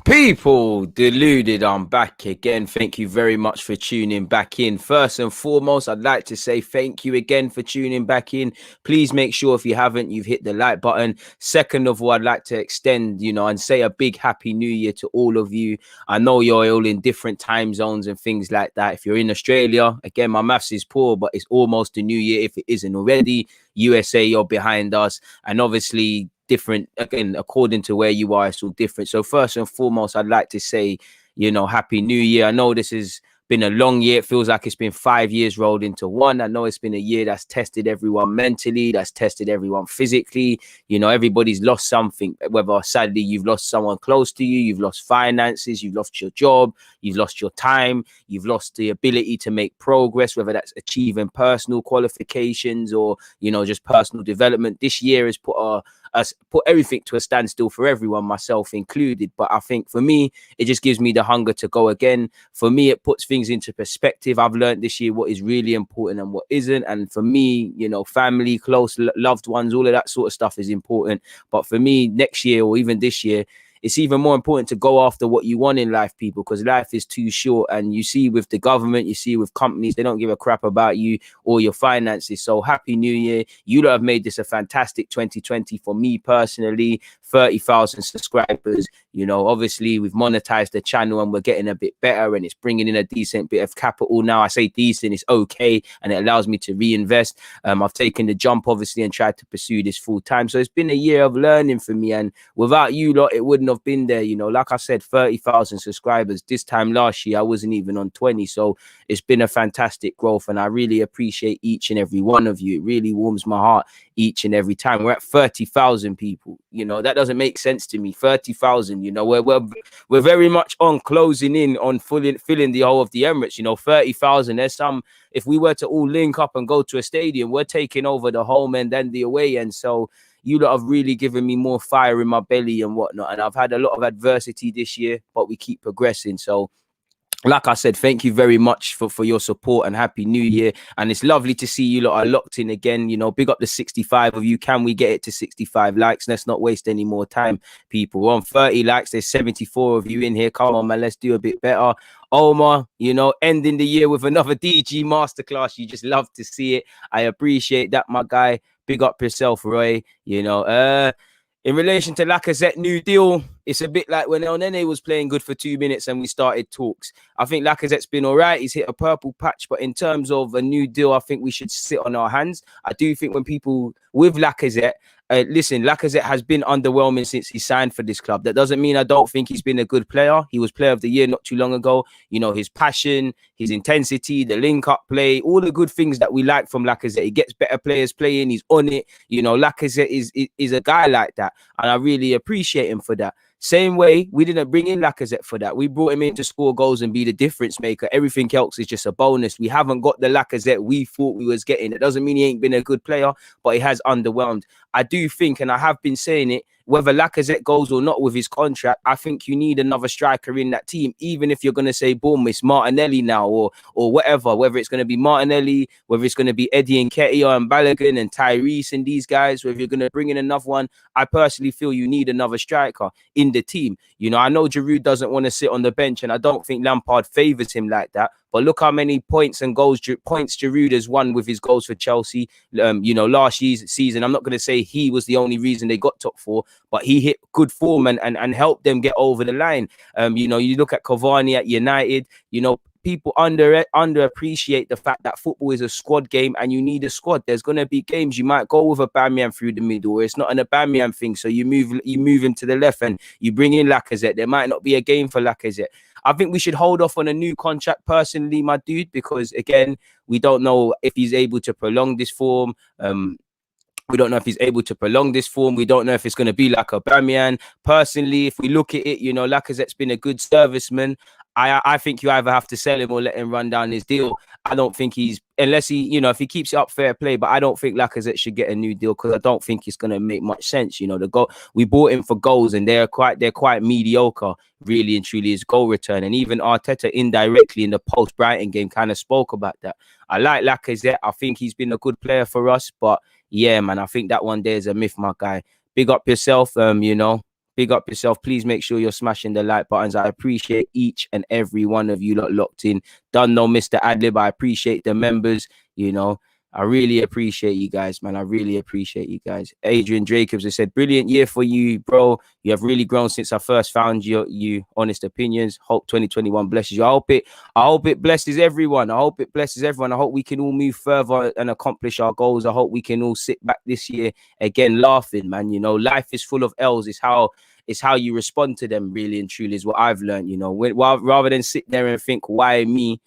People, deluded, I'm back again. Thank you very much for tuning back in. First and foremost, I'd like to say thank you again for tuning back in. Please make sure if you haven't, you've hit the like button. Second of all, I'd like to extend, and say a big happy new year to all of you. I know you're all in different time zones and things like that. If you're in Australia, again, my maths is poor, but it's almost the new year if it isn't already. USA, you're behind us. And obviously, different again according to where you are, it's all different. So first and foremost, I'd like to say, happy new year. I know this has been a long year. It feels like it's been 5 years rolled into one. I know it's been a year that's tested everyone mentally, that's tested everyone physically. Everybody's lost something, whether sadly you've lost someone close to you, you've lost finances, you've lost your job, you've lost your time, you've lost the ability to make progress, whether that's achieving personal qualifications or just personal development. This year has put everything to a standstill for everyone, myself included. But I think for me, it just gives me the hunger to go again. For me, it puts things into perspective. I've learned this year what is really important and what isn't. And for me, family, close loved ones, all of that sort of stuff is important. But for me, next year or even this year, it's even more important to go after what you want in life, people, because life is too short. And you see with the government, you see with companies, they don't give a crap about you or your finances. So happy new year. You lot have made this a fantastic 2020 for me personally. 30,000 subscribers. Obviously we've monetized the channel and we're getting a bit better and it's bringing in a decent bit of capital now. I say decent, it's okay, and it allows me to reinvest. I've taken the jump obviously and tried to pursue this full time. So it's been a year of learning for me, and without you lot, it wouldn't have been there. Like I said, 30,000 subscribers. This time last year, I wasn't even on 20. So it's been a fantastic growth, and I really appreciate each and every one of you. It really warms my heart each and every time. We're at 30,000 people. That doesn't make sense to me. 30,000. We're very much on closing in on filling the whole of the Emirates. 30,000. There's some. If we were to all link up and go to a stadium, we're taking over the home end and the away end. So you lot have really given me more fire in my belly and whatnot. And I've had a lot of adversity this year, but we keep progressing. So like I said, thank you very much for your support and happy new year. And it's lovely to see you lot are locked in again. Big up the 65 of you. Can we get it to 65 likes? Let's not waste any more time, people. We're on 30 likes. There's 74 of you in here. Come on, man. Let's do a bit better. Omar, ending the year with another DG masterclass. You just love to see it. I appreciate that, my guy. Big up yourself, Roy. In relation to Lacazette new deal, it's a bit like when El Nene was playing good for 2 minutes and we started talks. I think Lacazette's been all right. He's hit a purple patch. But in terms of a new deal, I think we should sit on our hands. I do think when people with Lacazette, listen, Lacazette has been underwhelming since he signed for this club. That doesn't mean I don't think he's been a good player. He was player of the year not too long ago. His passion, his intensity, the link-up play, all the good things that we like from Lacazette. He gets better players playing. He's on it. Lacazette is a guy like that. And I really appreciate him for that. Same way, we didn't bring in Lacazette for that. We brought him in to score goals and be the difference maker. Everything else is just a bonus. We haven't got the Lacazette we thought we was getting. It doesn't mean he ain't been a good player, but he has underwhelmed. I do think, and I have been saying it, whether Lacazette goes or not with his contract, I think you need another striker in that team. Even if you're going to say, boom, it's Martinelli now or whatever, whether it's going to be Martinelli, whether it's going to be Eddie and Nketiah and Balogun and Tyrese and these guys, whether you're going to bring in another one, I personally feel you need another striker in the team. I know Giroud doesn't want to sit on the bench, and I don't think Lampard favours him like that. But look how many points Giroud has won with his goals for Chelsea. Last year's season, I'm not going to say he was the only reason they got top four, but he hit good form and helped them get over the line. You look at Cavani at United, people underappreciate the fact that football is a squad game and you need a squad. There's going to be games you might go with Aubameyang through the middle, or it's not an Aubameyang thing, so you move him to the left and you bring in Lacazette. There might not be a game for Lacazette. I think we should hold off on a new contract personally, my dude, because again, we don't know if he's able to prolong this form. We don't know if he's able to prolong this form. We don't know if it's going to be like Aubameyang. Personally, if we look at it, Lacazette's been a good serviceman. I think you either have to sell him or let him run down his deal. I don't think unless he, if he keeps it up, fair play. But I don't think Lacazette should get a new deal because I don't think it's going to make much sense. We bought him for goals and they're quite mediocre, really and truly, his goal return. And even Arteta indirectly in the post-Brighton game kind of spoke about that. I like Lacazette. I think he's been a good player for us. But yeah, man, I think that one day is a myth, my guy. Big up yourself, big up yourself. Please make sure you're smashing the like buttons. I appreciate each and every one of you lot locked in. Done no Mr. Adlib. I appreciate the members, you know. I really appreciate you guys, man. I really appreciate you guys. Adrian Jacobs has said, brilliant year for you, bro. You have really grown since I first found you. Honest opinions. Hope 2021 blesses you. I hope it blesses everyone. I hope it blesses everyone. I hope we can all move further and accomplish our goals. I hope we can all sit back this year again laughing, man. You know, life is full of L's. It's how you respond to them, really and truly, is what I've learned. You know, rather than sit there and think, why me?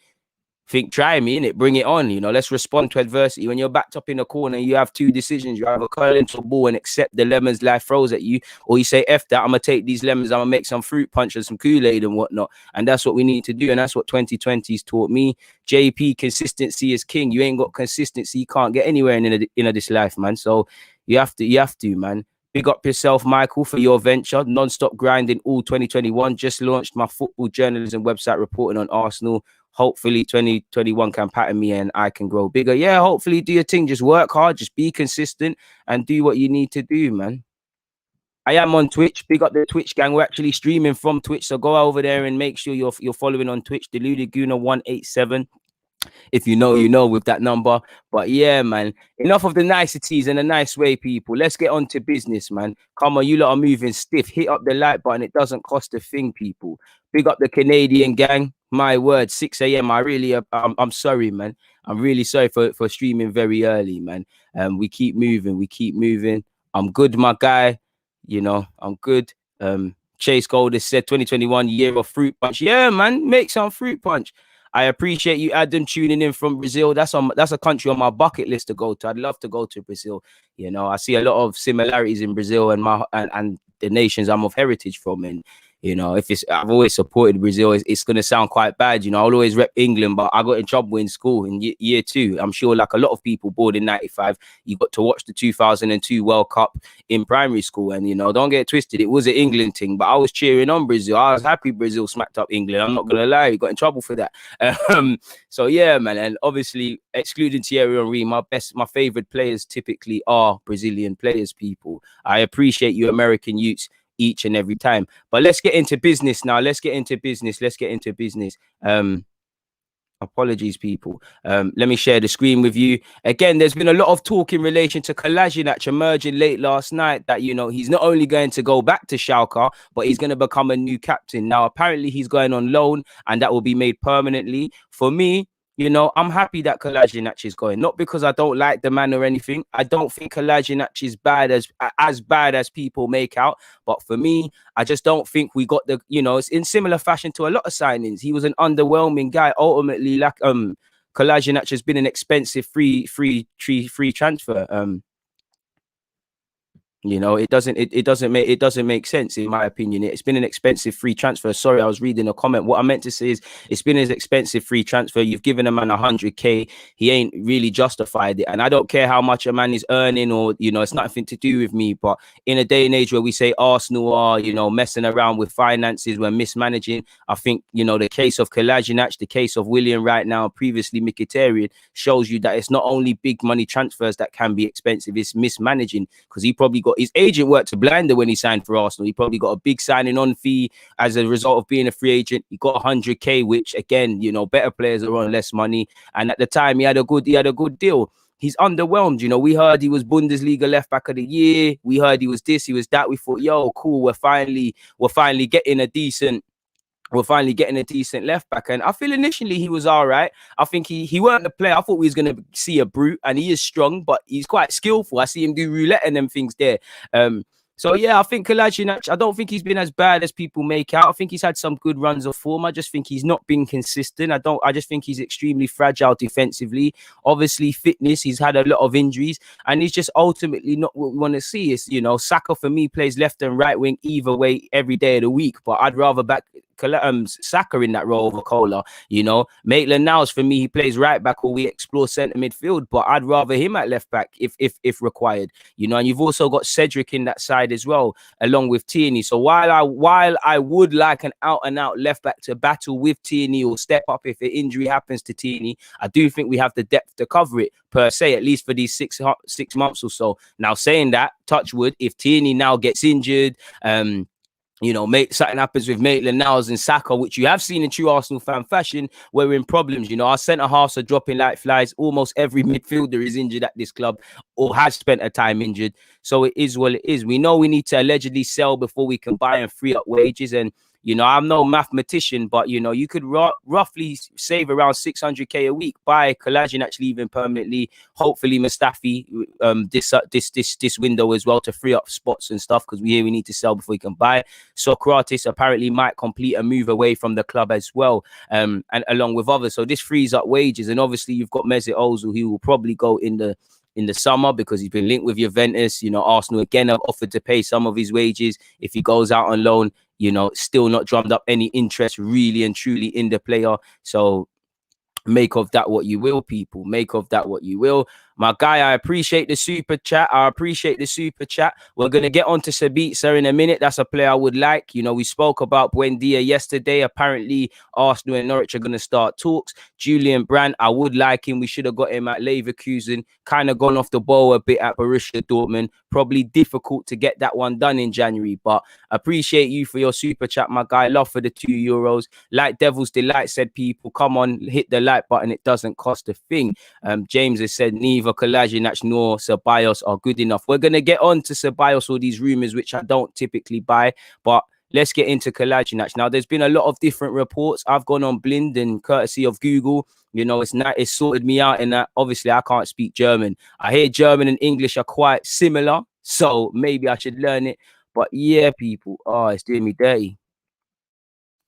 Try me, innit? Bring it on, you know. Let's respond to adversity. When you're backed up in a corner, you have two decisions. You either curl into a ball and accept the lemons life throws at you, or you say, F that, I'm going to take these lemons, I'm going to make some fruit punch and some Kool-Aid and whatnot. And that's what we need to do. And that's what 2020's taught me. JP, consistency is king. You ain't got consistency, you can't get anywhere in this life, man. So you have to, man. Big up yourself, Michael, for your venture. Non-stop grinding all 2021. Just launched my football journalism website reporting on Arsenal. Hopefully 2021 can pattern me and I can grow bigger. Yeah, hopefully do your thing. Just work hard, just be consistent and do what you need to do, man. I am on Twitch. Big up the Twitch gang. We're actually streaming from Twitch. So go over there and make sure you're following on Twitch. Deluded Guna 187. If you know with that number. But yeah, man, enough of the niceties and the nice way, people. Let's get on to business, man. Come on, you lot are moving stiff. Hit up the like button. It doesn't cost a thing, people. Big up the Canadian gang. My word, 6 a.m. I'm sorry, man. I'm really sorry for streaming very early, man. We keep moving. I'm good, my guy. You know, I'm good. Chase Gold has said 2021 year of fruit punch. Yeah, man, make some fruit punch. I appreciate you, Adam, tuning in from Brazil. That's a country on my bucket list to go to. I'd love to go to Brazil. You know, I see a lot of similarities in Brazil and the nations I'm of heritage from. And you know, I've always supported Brazil. It's going to sound quite bad. You know, I'll always rep England, but I got in trouble in school in year 2. I'm sure like a lot of people born in 95, you got to watch the 2002 World Cup in primary school. And, you know, don't get twisted. It was an England thing, but I was cheering on Brazil. I was happy Brazil smacked up England. I'm not going to lie. You got in trouble for that. So, yeah, man. And obviously, excluding Thierry Henry, my favorite players typically are Brazilian players, people. I appreciate you American youths each and every time. But let's get into business now. Let's get into business. Apologies, people. Let me share the screen with you. Again, there's been a lot of talk in relation to Kolasinac emerging late last night that, you know, he's not only going to go back to Schalke, but he's going to become a new captain. Now, apparently he's going on loan and that will be made permanently. For me, you know, I'm happy that Kolasinac is going. Not because I don't like the man or anything. I don't think Kolasinac is as bad as people make out. But for me, I just don't think we got the, you know, it's in similar fashion to a lot of signings. He was an underwhelming guy. Ultimately, like Kolasinac has been an expensive free transfer. You know, it doesn't make sense in my opinion. It's been an expensive free transfer. Sorry, I was reading a comment. What I meant to say is it's been an expensive free transfer. You've given a man 100k. He ain't really justified it. And I don't care how much a man is earning or, you know, it's nothing to do with me. But in a day and age where we say Arsenal are, you know, messing around with finances, we're mismanaging. I think, you know, the case of Kolasinac, the case of William right now, previously Mkhitaryan, shows you that it's not only big money transfers that can be expensive, it's mismanaging, because he probably got his agent worked a blinder when he signed for Arsenal. He probably got a big signing on fee as a result of being a free agent. He got 100k, which again, you know, better players are on less money. And at the time, he had a good deal. He's underwhelmed. You know, we heard he was Bundesliga left back of the year. We heard he was this, he was that. We thought, yo, cool, we're finally getting a decent left back. And I feel initially he was all right. I think he weren't a player. I thought we was going to see a brute, and he is strong, but he's quite skillful. I see him do roulette and them things there. So yeah, I think Kolasinac, I don't think he's been as bad as people make out. I think he's had some good runs of form. I just think he's not been consistent. I just think he's extremely fragile defensively. Obviously fitness, he's had a lot of injuries, and he's just ultimately not what we want to see. Is, you know, Saka for me plays left and right wing either way every day of the week, but I'd rather back Saka in that role over Kola. You know, Maitland-Niles for me, he plays right back or we explore centre midfield, but I'd rather him at left back if required. You know, and you've also got Cedric in that side as well, along with Tierney. So while I would like an out and out left back to battle with Tierney or step up if an injury happens to Tierney, I do think we have the depth to cover it per se, at least for these six months or so. Now saying that, touch wood, if Tierney now gets injured, you know, something happens with Maitland-Niles and Saka, which you have seen in true Arsenal fan fashion, we're in problems. You know, our centre-halves are dropping like flies. Almost every midfielder is injured at this club or has spent a time injured. So it is what it is. We know we need to allegedly sell before we can buy and free up wages. And, you know, I'm no mathematician, but, you know, you could roughly save around 600k a week by Kolasinac leaving permanently. Hopefully Mustafi this window as well to free up spots and stuff, because we need to sell before we can buy. Socrates apparently might complete a move away from the club as well, and along with others. So this frees up wages. And obviously you've got Mesut Ozil, who will probably go in the summer because he's been linked with Juventus. You know, Arsenal again have offered to pay some of his wages if he goes out on loan. You know, still not drummed up any interest really and truly in the player. So make of that what you will, people. Make of that what you will. My guy, I appreciate the super chat. We're going to get on to Ceballos in a minute. That's a player I would like. You know, we spoke about Buendia yesterday. Apparently, Arsenal and Norwich are going to start talks. Julian Brandt, I would like him. We should have got him at Leverkusen. Kind of gone off the ball a bit at Borussia Dortmund. Probably difficult to get that one done in January. But appreciate you for your super chat, my guy. Love for the €2. Like Devil's Delight said, people, come on, hit the like button. It doesn't cost a thing. James has said neither Kolasinac nor Ceballos are good enough. We're going to get on to Ceballos, all these rumours, which I don't typically buy, but let's get into Kolasinac. Now, there's been a lot of different reports. I've gone on Blind and courtesy of Google. You know, it's sorted me out in that obviously I can't speak German. I hear German and English are quite similar, so maybe I should learn it. But yeah, people, it's doing me dirty.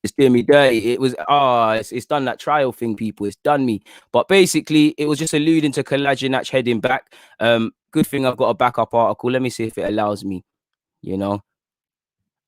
It's doing me dirty. It was it's done that trial thing, people. It's done me. But basically, it was just alluding to Kolasinac heading back. Good thing I've got a backup article. Let me see if it allows me. You know,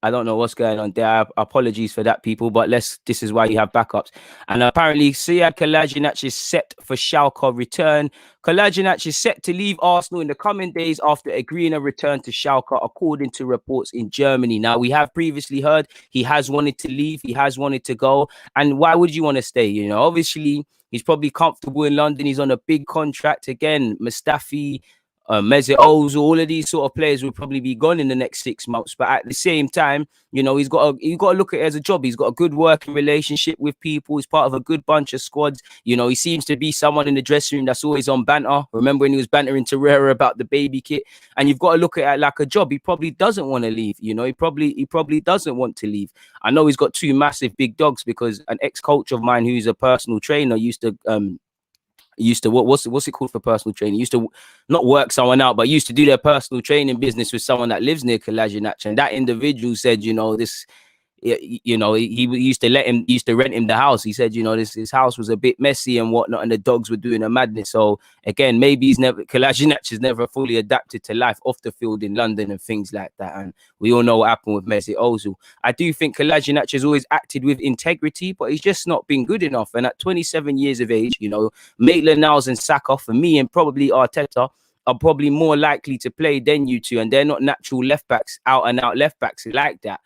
I don't know what's going on there. Apologies for that, people, but this is why you have backups. And apparently, Sead Kolasinac is set for Schalke return. Kolasinac is set to leave Arsenal in the coming days after agreeing a return to Schalke, according to reports in Germany. Now, we have previously heard he has wanted to leave. He has wanted to go. And why would you want to stay? You know, obviously, he's probably comfortable in London. He's on a big contract again. Mustafi, Mesut Ozil, all of these sort of players will probably be gone in the next 6 months. But at the same time, you know, you got to look at it as a job. He's got a good working relationship with people. He's part of a good bunch of squads. You know, he seems to be someone in the dressing room that's always on banter. Remember when he was bantering Torreira about the baby kit? And you've got to look at it like a job. He probably doesn't want to leave. You know, he probably doesn't want to leave. I know he's got two massive big dogs because an ex-coach of mine who's a personal trainer used to what's it called for personal training? Used to not work someone out, but used to do their personal training business with someone that lives near Kolasinac. And that individual said, you know, he used to rent him the house. He said, you know, his house was a bit messy and whatnot, and the dogs were doing a madness. So again, maybe Kolasinac has never fully adapted to life off the field in London and things like that. And we all know what happened with Mesut Ozil. I do think Kolasinac has always acted with integrity, but he's just not been good enough. And at 27 years of age, you know, Maitland-Niles and Saka, for me, and probably Arteta, are probably more likely to play than you two, and they're not natural left backs, out and out left backs like that.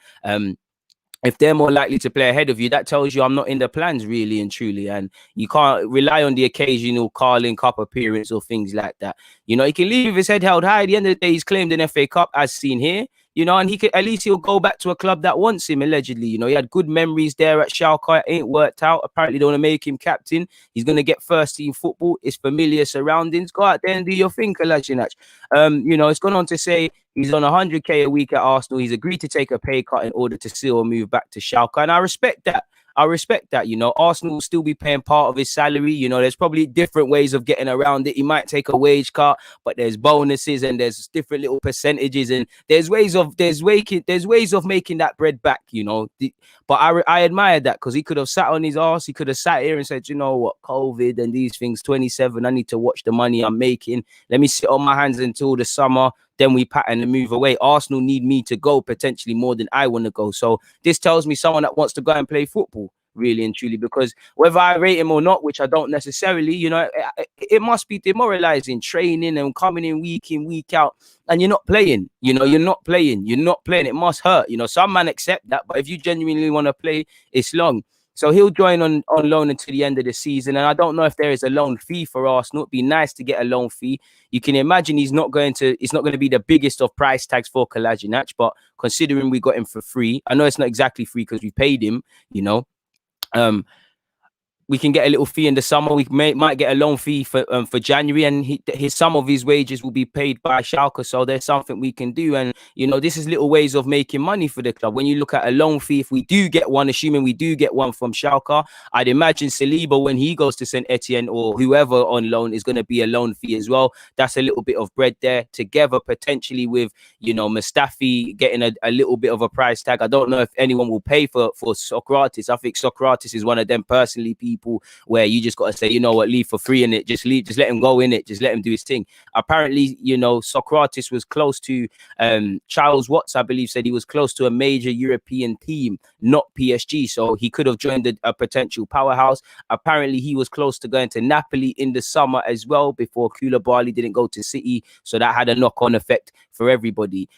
If they're more likely to play ahead of you, that tells you I'm not in the plans really and truly. And you can't rely on the occasional Carling Cup appearance or things like that. You know, he can leave with his head held high. At the end of the day, he's claimed an FA Cup as seen here. You know, and he'll go back to a club that wants him, allegedly. You know, he had good memories there at Schalke. It ain't worked out. Apparently, they want to make him captain. He's going to get first team football. It's familiar surroundings. Go out there and do your thing, Kolasinac. You know, it's gone on to say he's on 100k a week at Arsenal. He's agreed to take a pay cut in order to seal a move back to Schalke. And I respect that. You know, Arsenal will still be paying part of his salary. You know, there's probably different ways of getting around it. He might take a wage cut, but there's bonuses and there's different little percentages, and there's ways of making that bread back, you know. But I admire that, because he could have sat on his ass. He could have sat here and said, you know what, COVID and these things, 27, I need to watch the money I'm making. Let me sit on my hands until the summer. Then we pattern and move away. Arsenal need me to go potentially more than I want to go. So this tells me someone that wants to go and play football, really and truly, because whether I rate him or not, which I don't necessarily, you know, it must be demoralizing training and coming in, week out, and you're not playing. You know, you're not playing. It must hurt. You know, some man accept that, but if you genuinely want to play, it's long. So he'll join on loan until the end of the season. And I don't know if there is a loan fee for Arsenal. It'd be nice to get a loan fee. You can imagine it's not going to be the biggest of price tags for Kolasinac, but considering we got him for free, I know it's not exactly free because we paid him, you know. We can get a little fee in the summer. We might get a loan fee for January, and some of his wages will be paid by Schalke. So there's something we can do, and you know, this is little ways of making money for the club. When you look at a loan fee, if we do get one, assuming we do get one from Schalke, I'd imagine Saliba, when he goes to Saint Etienne or whoever on loan, is going to be a loan fee as well. That's a little bit of bread there, together potentially with, you know, Mustafi getting a little bit of a price tag. I don't know if anyone will pay for Socrates. I think Socrates is one of them personally people where you just got to say, you know what, leave for free in it. Just let him go in it. Just let him do his thing. Apparently, you know, Socrates was close to Charles Watts, I believe, said he was close to a major European team, not PSG. So he could have joined a potential powerhouse. Apparently, he was close to going to Napoli in the summer as well before Koulibaly didn't go to City. So that had a knock-on effect for everybody.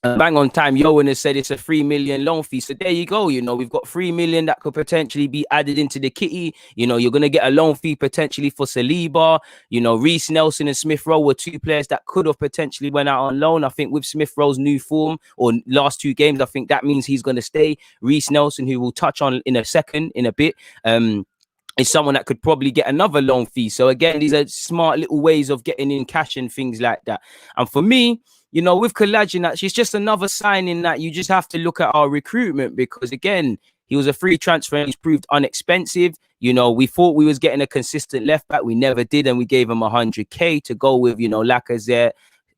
Bang on time, Yohan has said it's a 3 million loan fee. So there you go. You know, we've got 3 million that could potentially be added into the kitty. You know, you're going to get a loan fee potentially for Saliba. You know, Reece Nelson and Smith Rowe were two players that could have potentially went out on loan. I think with Smith Rowe's new form or last two games, I think that means he's going to stay. Reece Nelson, who we'll touch on in a bit, is someone that could probably get another loan fee. So again, these are smart little ways of getting in cash and things like that. And for me, you know, with Kolasinac, it's just another signing that you just have to look at our recruitment, because again, he was a free transfer and he's proved inexpensive. You know, we thought we was getting a consistent left back. We never did, and we gave him 100k to go with, you know, Lacazette,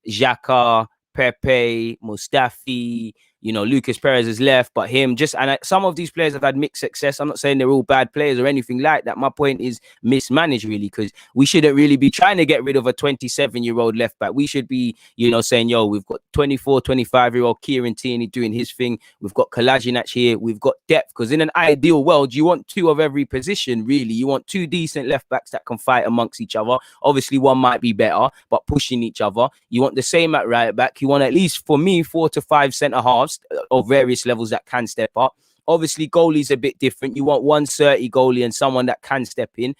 Xhaka, Pepe, Mustafi. You know, Lucas Perez has left, but him some of these players have had mixed success. I'm not saying they're all bad players or anything like that. My point is mismanaged, really, because we shouldn't really be trying to get rid of a 27-year-old left back. We should be, you know, saying, yo, we've got 24, 25-year-old Kieran Tierney doing his thing. We've got Kolasinac here. We've got depth, because in an ideal world, you want two of every position, really. You want two decent left backs that can fight amongst each other. Obviously, one might be better, but pushing each other. You want the same at right back. You want at least, for me, 4 to 5 centre halves of various levels that can step up. Obviously, goalie's a bit different. You want 130 goalie and someone that can step in.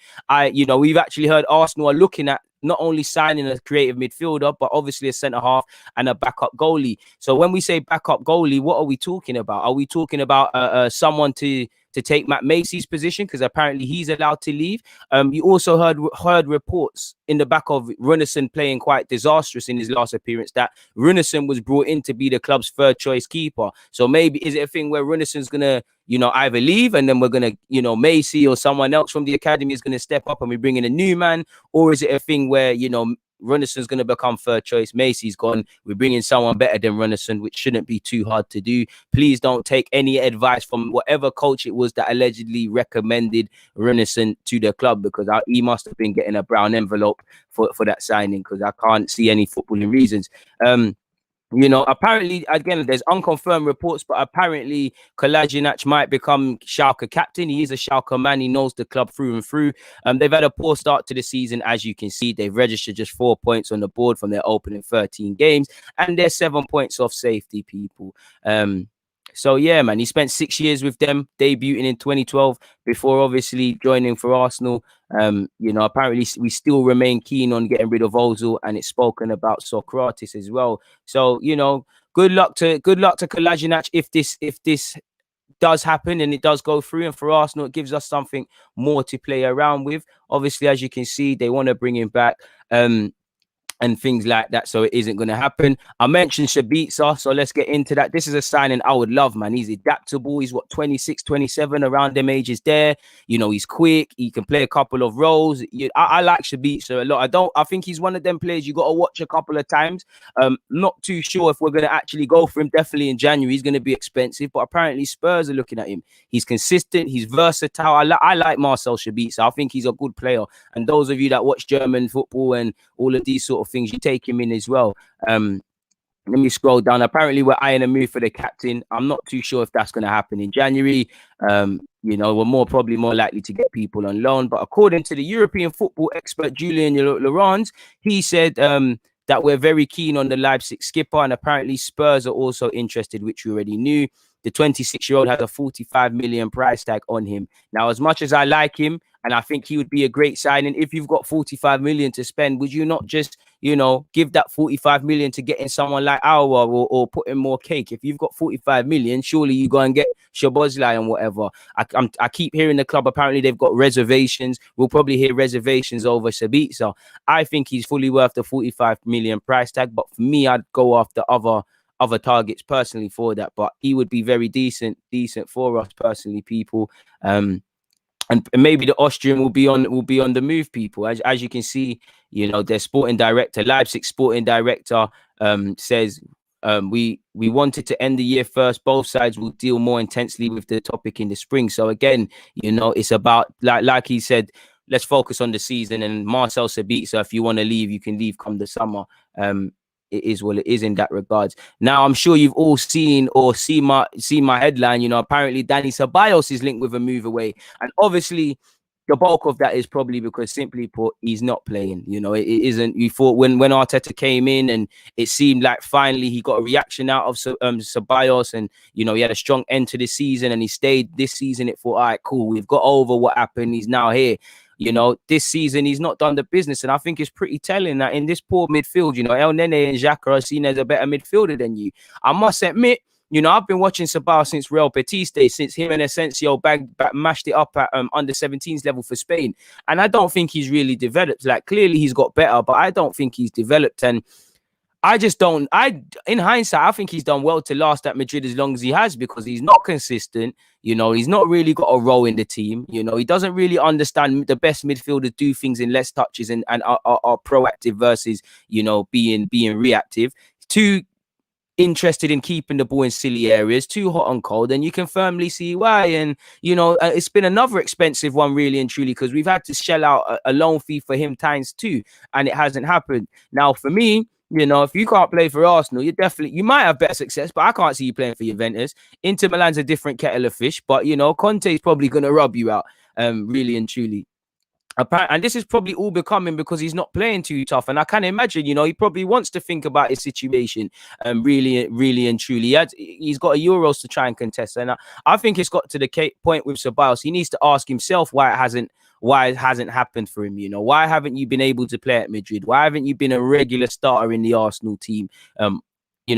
You know, we've actually heard Arsenal are looking at not only signing a creative midfielder, but obviously a centre half and a backup goalie. So when we say backup goalie, what are we talking about? Are we talking about someone to take Matt Macy's position, because apparently he's allowed to leave? You also heard reports in the back of Runarsson playing quite disastrous in his last appearance, that Runarsson was brought in to be the club's third choice keeper. So maybe is it a thing where Runarsson's gonna, you know, either leave and then we're gonna, you know, Macy or someone else from the academy is gonna step up and we bring in a new man, or is it a thing where, you know, Runnarsson's going to become third choice, Macy's gone, we're bringing someone better than Runarsson, which shouldn't be too hard to do? Please don't take any advice from whatever coach it was that allegedly recommended Runarsson to the club, because he must have been getting a brown envelope for that signing, because I can't see any footballing reasons. You know, apparently, again, there's unconfirmed reports, but apparently Kolasinac might become Schalke captain. He is a Schalke man. He knows the club through and through. They've had a poor start to the season, as you can see. They've registered just 4 points on the board from their opening 13 games, and they're 7 points off safety, people. So, yeah, man, he spent 6 years with them, debuting in 2012 before obviously joining for Arsenal. You know, apparently we still remain keen on getting rid of Ozil, and it's spoken about Socrates as well. So, you know, good luck to Kolasinac if this does happen and it does go through. And for Arsenal, it gives us something more to play around with. Obviously, as you can see, they want to bring him back. And things like that, so it isn't going to happen. I mentioned Ceballos, so let's get into that. This is a signing I would love, man. He's adaptable. He's what, 26, 27, around them ages there. You know, he's quick. He can play a couple of roles. I like Ceballos a lot. I think he's one of them players you got to watch a couple of times. Not too sure if we're going to actually go for him. Definitely in January, he's going to be expensive, but apparently Spurs are looking at him. He's consistent. He's versatile. I like Marcel Ceballos. I think he's a good player. And those of you that watch German football and all of these sort of things, you take him in as well. Let me scroll down. Apparently, we're eyeing a move for the captain. I'm not too sure if that's going to happen in January. You know, we're probably more likely to get people on loan. But according to the European football expert Julian Laurent, he said that we're very keen on the Leipzig skipper, and apparently Spurs are also interested, which we already knew. the 26-year-old has a 45 million price tag on him. Now, as much as I like him, and I think he would be a great signing, if you've got 45 million to spend, would you not just, give that 45 million to get in someone like Aouar, or put in more cake? If you've got 45 million, surely you go and get Ceballos and whatever. I keep hearing the club, apparently they've got reservations. We'll probably hear reservations over Ceballos. I think he's fully worth the 45 million price tag, but for me, I'd go after other targets personally for that. But he would be very decent for us personally, people. And maybe the Austrian will be on the move, people. As you can see, their sporting director, Leipzig sporting director, says, we wanted to end the year first. Both sides will deal more intensely with the topic in the spring. So again, it's about, like he said, let's focus on the season. And Marcel Sabitzer, if you want to leave, you can leave come the summer. It is what it is in that regards. Now, I'm sure you've all seen my headline. Apparently Dani Ceballos is linked with a move away, and obviously the bulk of that is probably because, simply put, he's not playing. It isn't. You thought when Arteta came in, and it seemed like finally he got a reaction out of Ceballos, and he had a strong end to the season, and he stayed this season. It thought, all right, cool, we've got over what happened. He's now here. This season he's not done the business, and I think it's pretty telling that in this poor midfield, El Nene and Xhaka are seen as a better midfielder than you. I must admit, I've been watching Ceballos since Real Betis days, since him and Asensio mashed it up at under 17s level for Spain, and I don't think he's really developed. Like, clearly he's got better, but I don't think he's developed, and I just don't. In hindsight, I think he's done well to last at Madrid as long as he has, because he's not consistent. He's not really got a role in the team. He doesn't really understand the best midfielders do things in less touches and are proactive versus, being reactive. Too interested in keeping the ball in silly areas, too hot and cold, and you can firmly see why. And it's been another expensive one, really and truly, because we've had to shell out a loan fee for him times 2, and it hasn't happened. Now, for me, if you can't play for Arsenal, you might have better success, but I can't see you playing for Juventus. Inter Milan's a different kettle of fish, but Conte's probably going to rub you out, really and truly. And this is probably all becoming because he's not playing too tough. And I can imagine, he probably wants to think about his situation, really, really and truly. He's got a Euros to try and contest. And I think it's got to the point with Ceballos. He needs to ask himself why it hasn't happened for him. Why haven't you been able to play at Madrid? Why haven't you been a regular starter in the Arsenal team?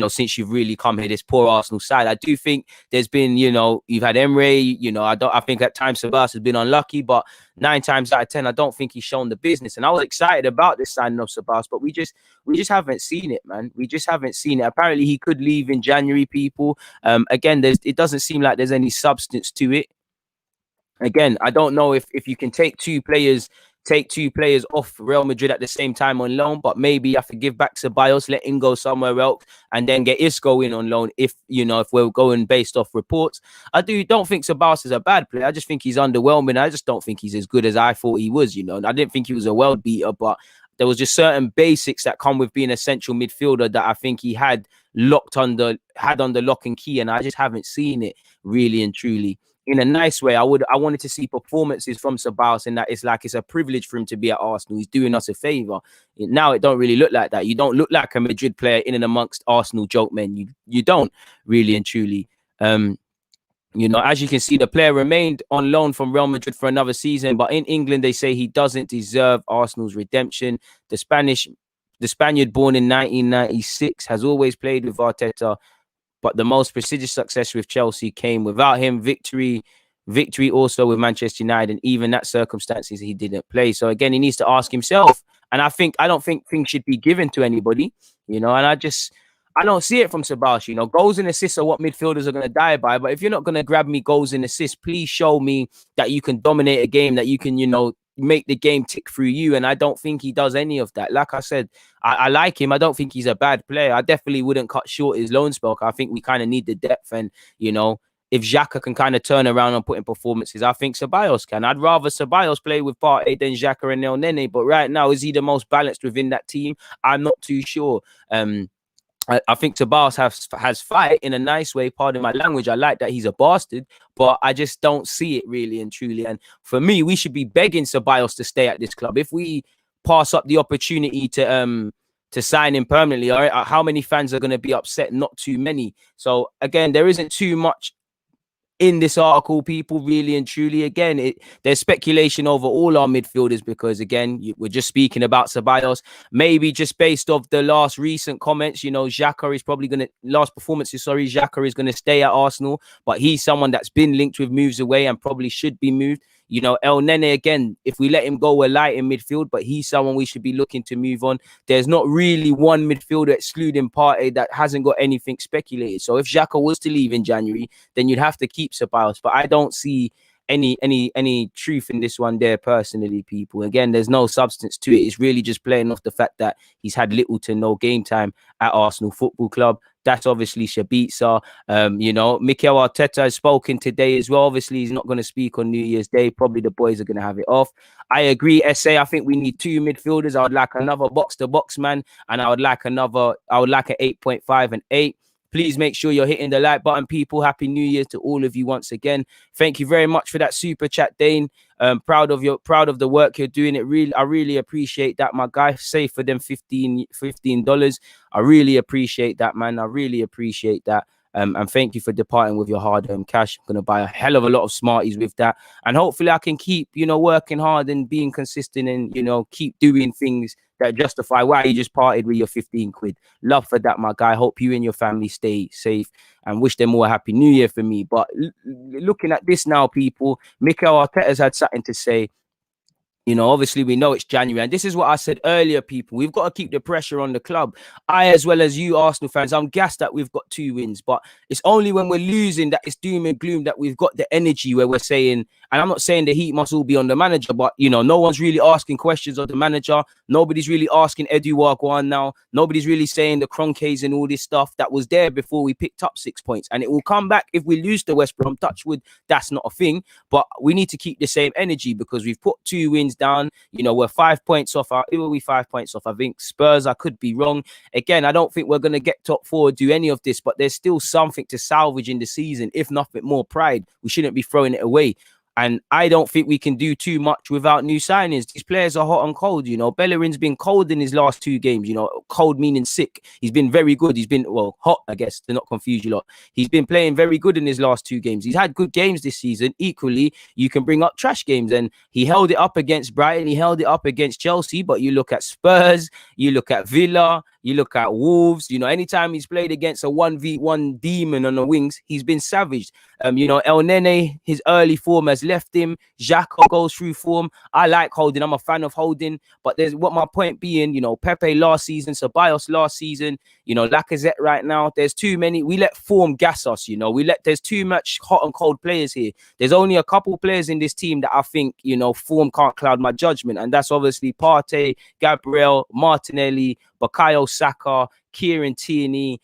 Since you've really come here, this poor Arsenal side. I do think there's been, you've had Emre, I think at times Ceballos has been unlucky, but 9 times out of 10, I don't think he's shown the business. And I was excited about this signing of Ceballos, but we just haven't seen it, man. We just haven't seen it. Apparently he could leave in January, people. Again, it doesn't seem like there's any substance to it. Again, I don't know if you can take two players off Real Madrid at the same time on loan, but maybe you have to give back Ceballos, let him go somewhere else, and then get Isco in on loan if we're going based off reports. I don't think Ceballos is a bad player. I just think he's underwhelming. I just don't think he's as good as I thought he was. I didn't think he was a world beater, but there was just certain basics that come with being a central midfielder that I think he had under lock and key, and I just haven't seen it, really and truly. In a nice way, I wanted to see performances from Ceballos, and that it's a privilege for him to be at Arsenal. He's doing us a favor. Now it don't really look like that. You don't look like a Madrid player in and amongst Arsenal joke men. You don't, really and truly. As you can see, the player remained on loan from Real Madrid for another season, but in England they say he doesn't deserve Arsenal's redemption. The Spaniard, born in 1996, has always played with Arteta, but the most prestigious success with Chelsea came without him. Victory also with Manchester United, and even that circumstances he didn't play. So again, he needs to ask himself. And I don't think things should be given to anybody, and I don't see it from Ceballos. Goals and assists are what midfielders are going to die by. But if you're not going to grab me goals and assists, please show me that you can dominate a game, that you can, make the game tick through you. And I don't think he does any of that. Like I said, I like him. I don't think he's a bad player. I definitely wouldn't cut short his loan spell. I think we kind of need the depth. And, if Xhaka can kind of turn around and put in performances, I think Ceballos can. I'd rather Ceballos play with Partey than Xhaka and El Nene. But right now, is he the most balanced within that team? I'm not too sure. I think Ceballos has fight in a nice way. Pardon my language. I like that he's a bastard, but I just don't see it, really and truly. And for me, we should be begging Ceballos to stay at this club. If we pass up the opportunity to sign him permanently. All right, how many fans are going to be upset? Not too many. So again, there isn't too much in this article, people, really and truly. Again, there's speculation over all our midfielders because, again, we're just speaking about Ceballos. Maybe just based off the last recent comments, Xhaka is probably going to, last performances, sorry, Xhaka is going to stay at Arsenal, but he's someone that's been linked with moves away and probably should be moved. El Nene, again, if we let him go, we're light in midfield, but he's someone we should be looking to move on. There's not really one midfielder, excluding Partey, that hasn't got anything speculated. So if Xhaka was to leave in January, then you'd have to keep Ceballos. But I don't see any truth in this one there, personally, people. Again, there's no substance to it. It's really just playing off the fact that he's had little to no game time at Arsenal Football Club. That's obviously Sabitzer. Mikel Arteta has spoken today as well. Obviously, he's not going to speak on New Year's Day. Probably the boys are going to have it off. I agree, SA. I think we need 2 midfielders. I would like another box-to-box man, and I would like an 8.5 and 8. Please make sure you're hitting the like button, people. Happy New Year to all of you once again. Thank you very much for that super chat, Dane. Proud of the work you're doing. I really appreciate that, my guy. Save for them $15. I really appreciate that, man. I really appreciate that. And thank you for departing with your hard-earned cash. I'm going to buy a hell of a lot of Smarties with that. And hopefully I can keep, working hard and being consistent and, keep doing things that justify why you just parted with your 15 quid. Love for that, my guy. Hope you and your family stay safe and wish them all a happy new year for me. But looking at this now, people, Mikel Arteta's had something to say. Obviously we know it's January, and this is what I said earlier, people. We've got to keep the pressure on the club. I, as well as you Arsenal fans, I'm gassed that we've got 2 wins, but it's only when we're losing that it's doom and gloom, that we've got the energy where we're saying, and I'm not saying the heat must all be on the manager, but no one's really asking questions of the manager. Nobody's really asking Eduard Guan now. Nobody's really saying the Kroenkes and all this stuff that was there before we picked up 6 points, and it will come back if we lose to West Brom. Touch wood, that's not a thing, but we need to keep the same energy because we've put 2 wins down. We're 5 points off. It will be 5 points off, I think. Spurs, I could be wrong. Again, I don't think we're going to get top 4 or do any of this, but there's still something to salvage in the season, if nothing more pride. We shouldn't be throwing it away. And I don't think we can do too much without new signings. These players are hot and cold. Bellerin's been cold in his last 2 games. Cold meaning sick. He's been very good. He's been, hot, I guess, to not confuse you lot. He's been playing very good in his last 2 games. He's had good games this season. Equally, you can bring up trash games. And he held it up against Brighton. He held it up against Chelsea. But you look at Spurs, you look at Villa, you look at Wolves. Anytime he's played against a 1v1 demon on the wings, he's been savaged. El Nene, his early form has left him. Xhaka goes through form. I like Holding. I'm a fan of Holding. But there's what my point being, Pepe last season, Ceballos last season, Lacazette right now. There's too many. We let form gas us, there's too much hot and cold players here. There's only a couple players in this team that I think, form can't cloud my judgment. And that's obviously Partey, Gabriel, Martinelli, Bukayo Saka, Kieran Tierney.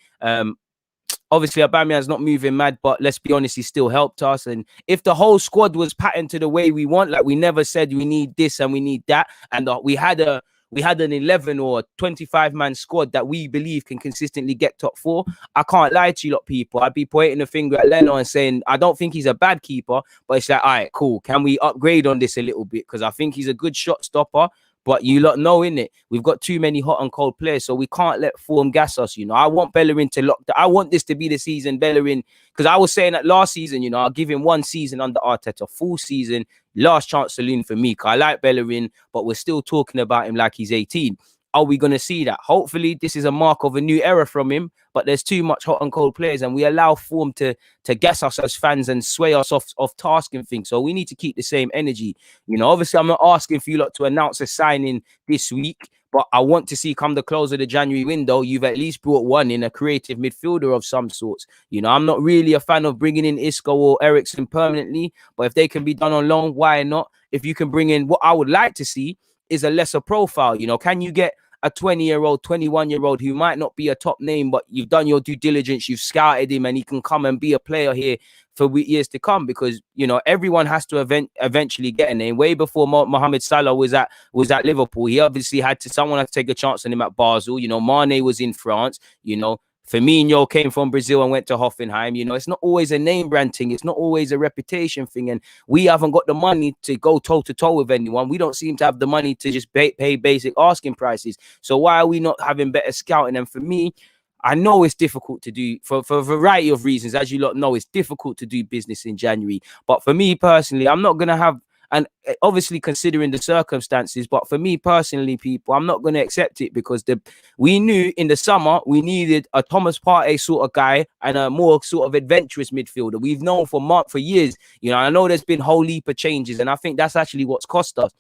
Obviously, Aubameyang's not moving mad, but let's be honest, he still helped us. And if the whole squad was patterned to the way we want, like we never said we need this and we need that, and we had an 11 or 25-man squad that we believe can consistently get top 4, I can't lie to you lot, people. I'd be pointing a finger at Leno and saying, I don't think he's a bad keeper, but it's like, all right, cool. Can we upgrade on this a little bit? Because I think he's a good shot stopper. But you lot know, innit, we've got too many hot and cold players, so we can't let form gas us. I want Bellerin to lock. I want this to be the season Bellerin, because I was saying that last season, I'll give him 1 season under Arteta, full season, last chance saloon for me. I like Bellerin, but we're still talking about him like he's 18. Are we going to see that? Hopefully, this is a mark of a new era from him, but there's too much hot and cold players, and we allow form to gas us as fans and sway us off task and things. So we need to keep the same energy. Obviously, I'm not asking for you lot to announce a signing this week, but I want to see, come the close of the January window, you've at least brought one in, a creative midfielder of some sorts. I'm not really a fan of bringing in Isco or Eriksen permanently, but if they can be done on loan, why not? If you can bring in, what I would like to see is a lesser profile. Can you get a 20-year-old, 21-year-old who might not be a top name, but you've done your due diligence, you've scouted him, and he can come and be a player here for years to come? Because everyone has to eventually get a name. Way before Mohamed Salah was at Liverpool, he obviously someone had to take a chance on him at Basel. Mane was in France. Firmino came from Brazil and went to Hoffenheim. You know, it's not always a name brand thing. It's not always a reputation thing. And we haven't got the money to go toe to toe with anyone. We don't seem to have the money to just pay basic asking prices. So why are we not having better scouting? And for me, I know it's difficult to do for a variety of reasons. As you lot know, it's difficult to do business in January. But for me personally, I'm not going to have, and obviously considering the circumstances, but for me personally, people, I'm not going to accept it because we knew in the summer we needed a Thomas Partey sort of guy and a more sort of adventurous midfielder. We've known for years. You know, I know there's been a whole heap of changes, and I think that's actually what's cost us.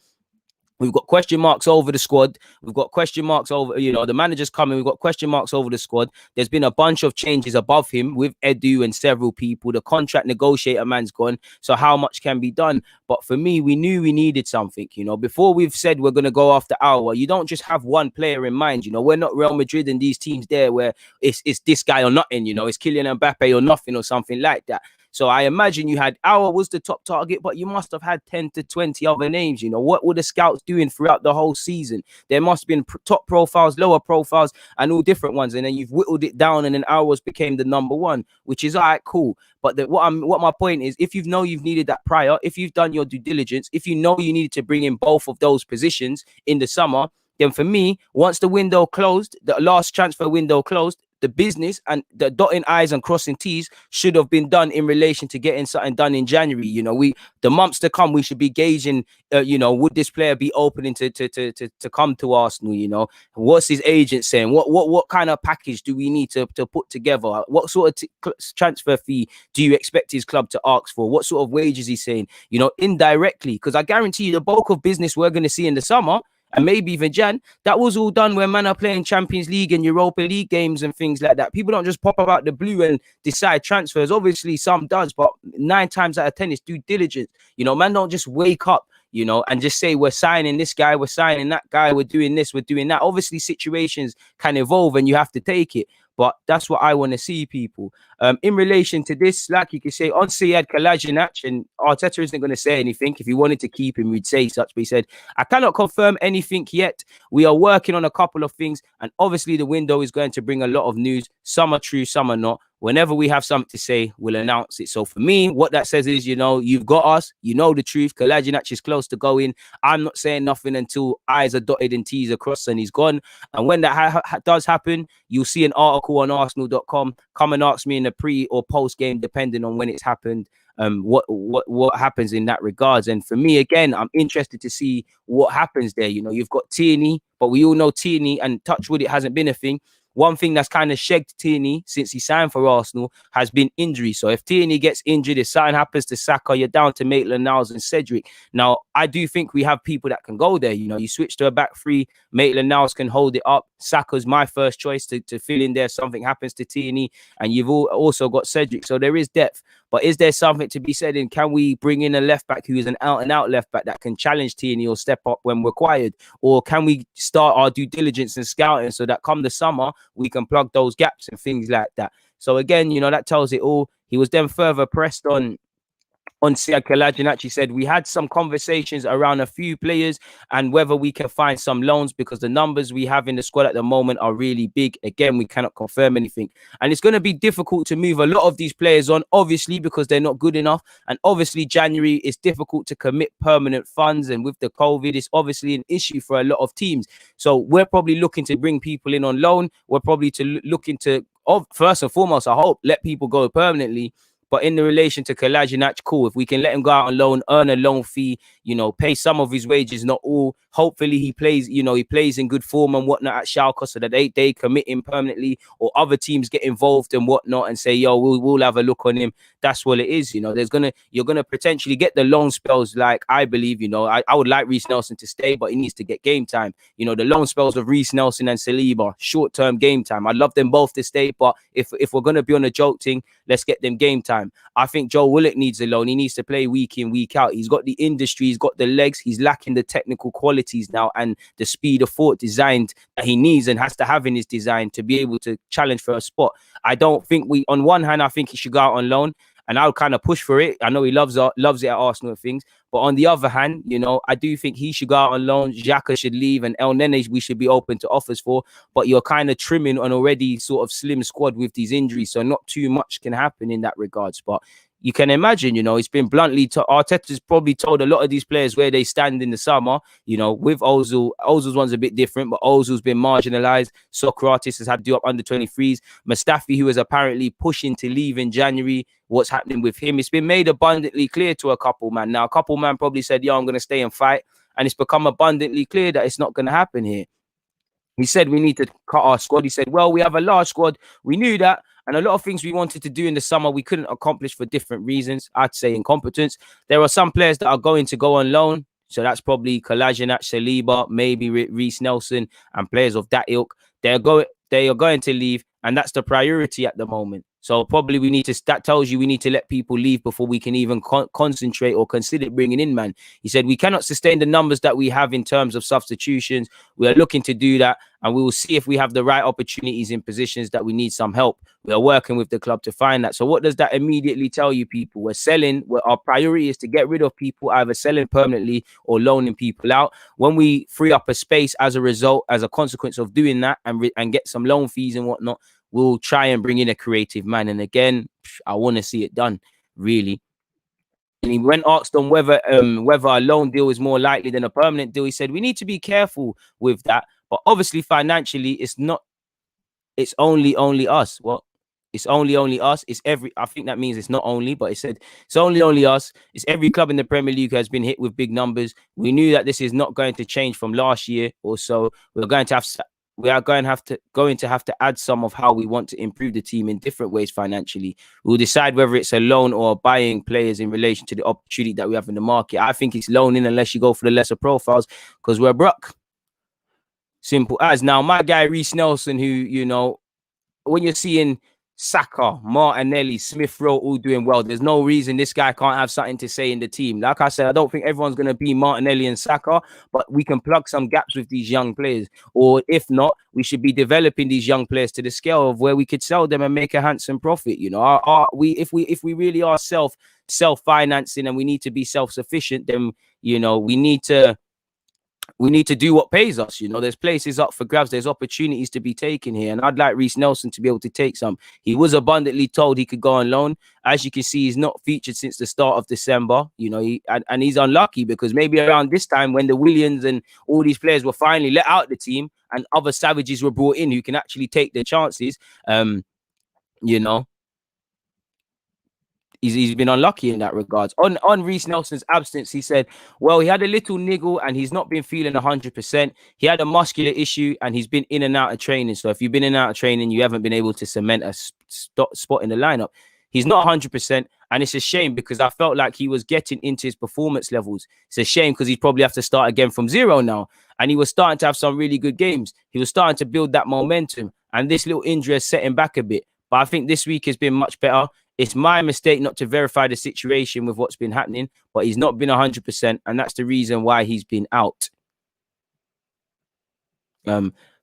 We've got question marks over the squad. We've got question marks over, you know, the manager's coming. We've got question marks over the squad. There's been a bunch of changes above him with Edu and several people. The contract negotiator man's gone. So how much can be done? But for me, we knew we needed something, you know, before we've said we're going to go after our, you don't just have one player in mind. You know, we're not Real Madrid and these teams there where it's this guy or nothing, you know, it's Kylian Mbappe or nothing or something like that. So I imagine you had Our was the top target, but you must have had 10 to 20 other names. You know, what were the scouts doing throughout the whole season? There must have been top profiles, lower profiles, and all different ones. And then you've whittled it down, and then Ours became the number one, which is all right, cool. But what my point is, if you've needed that prior, if you've done your due diligence, if you know you needed to bring in both of those positions in the summer, then for me, once the window closed, the last transfer window closed, the business and the dotting I's and crossing T's should have been done in relation to getting something done in January. You know, the months to come, we should be gauging, you know, would this player be opening to come to Arsenal? You know, what's his agent saying? What kind of package do we need to put together? What sort of transfer fee do you expect his club to ask for? What sort of wages he's saying? You know, indirectly, because I guarantee you the bulk of business we're going to see in the summer, and maybe even Jan, that was all done when man are playing Champions League and Europa League games and things like that. People don't just pop up out the blue and decide transfers. Obviously, some does, but 9 times out of 10, it's due diligence. You know, man don't just wake up, you know, and just say, we're signing this guy, we're signing that guy, we're doing this, we're doing that. Obviously, situations can evolve and you have to take it. But that's what I want to see, people. In relation to this, like you can say, on Sead Kolasinac, and Arteta isn't going to say anything. If he wanted to keep him, we'd say such. But he said, I cannot confirm anything yet. We are working on a couple of things. And obviously, the window is going to bring a lot of news. Some are true, some are not. Whenever we have something to say, we'll announce it. So for me, what that says is, you know, you've got us. You know the truth. Kolasinac is close to going. I'm not saying nothing until I's are dotted and T's are crossed and he's gone. And when that does happen, you'll see an article on Arsenal.com. Come and ask me in the pre or post game, depending on when it's happened. What happens in that regards. And for me, again, I'm interested to see what happens there. You know, you've got Tierney, but we all know Tierney, and touch wood, it hasn't been a thing. One thing that's kind of shagged Tierney since he signed for Arsenal has been injury. So if Tierney gets injured, if something happens to Saka, you're down to Maitland-Niles and Cedric. Now, I do think we have people that can go there. You know, you switch to a back three, Maitland-Niles can hold it up. Saka's my first choice to fill in there if something happens to Tierney. And you've also got Cedric. So there is depth. But is there something to be said in, can we bring in a left back who is an out-and-out left back that can challenge Tierney or step up when required? Or can we start our due diligence and scouting so that come the summer, we can plug those gaps and things like that? So again, you know, that tells it all. He was then further pressed on Sead Kolasinac. He said we had some conversations around a few players and whether we can find some loans because the numbers we have in the squad at the moment are really big. Again, we cannot confirm anything. And it's going to be difficult to move a lot of these players on, obviously, because they're not good enough. And obviously, January is difficult to commit permanent funds. And with the COVID, it's obviously an issue for a lot of teams. So we're probably looking to bring people in on loan. We're probably looking to, first and foremost, I hope, let people go permanently. But in the relation to Kolasinac, cool. If we can let him go out on loan, earn a loan fee, you know, pay some of his wages, not all. Hopefully he plays, you know, he plays in good form and whatnot at Schalke so that they commit him permanently, or other teams get involved and whatnot and say, yo, we'll have a look on him. That's what it is. You know, you're gonna potentially get the loan spells. Like I believe, you know, I would like Reece Nelson to stay, but he needs to get game time. You know, the loan spells of Reece Nelson and Saliba, short-term game time. I'd love them both to stay, but if we're gonna be on a joke thing, let's get them game time. I think Joe Willock needs a loan. He needs to play week in, week out. He's got the industry, he's got the legs, he's lacking the technical qualities now and the speed of thought designed that he needs and has to have in his design to be able to challenge for a spot. I don't think on one hand, I think he should go out on loan. and I'll kind of push for it. I know he loves it at Arsenal and things. But on the other hand, I do think he should go out on loan. Xhaka should leave, and El Nene we should be open to offers for. But you're kind of trimming an already sort of slim squad with these injuries, so not too much can happen in that regards. But you can imagine, it's been bluntly Arteta's probably told a lot of these players where they stand in the summer. With Ozil's one's a bit different, but Ozil's been marginalized. Socrates has had to do up under 23s. Mustafi, who is apparently pushing to leave in January, what's happening with him? It's been made abundantly clear to a couple man. Now, a couple man probably said, I'm going to stay and fight. And it's become abundantly clear that it's not going to happen here. He said we need to cut our squad. He said, well, we have a large squad. We knew that. And a lot of things we wanted to do in the summer, we couldn't accomplish for different reasons. I'd say incompetence. There are some players that are going to go on loan. So that's probably Kolasinac, Saliba, maybe Reece Nelson, and players of that ilk. They are going to leave. And that's the priority at the moment. So probably that tells you we need to let people leave before we can even concentrate or consider bringing in, man. He said, we cannot sustain the numbers that we have in terms of substitutions. We are looking to do that. And we will see if we have the right opportunities in positions that we need some help. We are working with the club to find that. So what does that immediately tell you, people? We're selling. Our priority is to get rid of people, either selling permanently or loaning people out. When we free up a space as a result, as a consequence of doing that and get some loan fees and whatnot, we'll try and bring in a creative man. And again, I want to see it done, really. And when asked on whether a loan deal is more likely than a permanent deal, he said, we need to be careful with that. But obviously, financially, it's only us. What? It's only us. I think that means it's not only, but it said it's only us. It's every club in the Premier League has been hit with big numbers. We knew that this is not going to change from last year or so. We are going to have to add some of how we want to improve the team in different ways financially. We'll decide whether it's a loan or buying players in relation to the opportunity that we have in the market. I think it's loaning unless you go for the lesser profiles because we're broke. Simple as. Now, my guy Reece Nelson, who, when you're seeing Saka, Martinelli, Smith Rowe all doing well, there's no reason this guy can't have something to say in the team. Like I said, I don't think everyone's going to be Martinelli and Saka, but we can plug some gaps with these young players. Or if not, we should be developing these young players to the scale of where we could sell them and make a handsome profit. If we really are self-financing and we need to be self-sufficient, then, we need to do what pays us. There's places up for grabs. There's opportunities to be taken here. And I'd like Reece Nelson to be able to take some. He was abundantly told he could go on loan. As you can see, he's not featured since the start of December. And he's unlucky because maybe around this time when the Williams and all these players were finally let out the team and other savages were brought in who can actually take their chances, He's been unlucky in that regards. On Reece Nelson's absence, he said, well, he had a little niggle and he's not been feeling 100%. He had a muscular issue and he's been in and out of training. So if you've been in and out of training, you haven't been able to cement a spot in the lineup. He's not 100%. And it's a shame because I felt like he was getting into his performance levels. It's a shame because he'd probably have to start again from zero now. And he was starting to have some really good games. He was starting to build that momentum. And this little injury has set him back a bit. But I think this week has been much better. It's my mistake not to verify the situation with what's been happening, but he's not been 100%, and that's the reason why he's been out.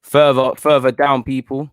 Further down, people.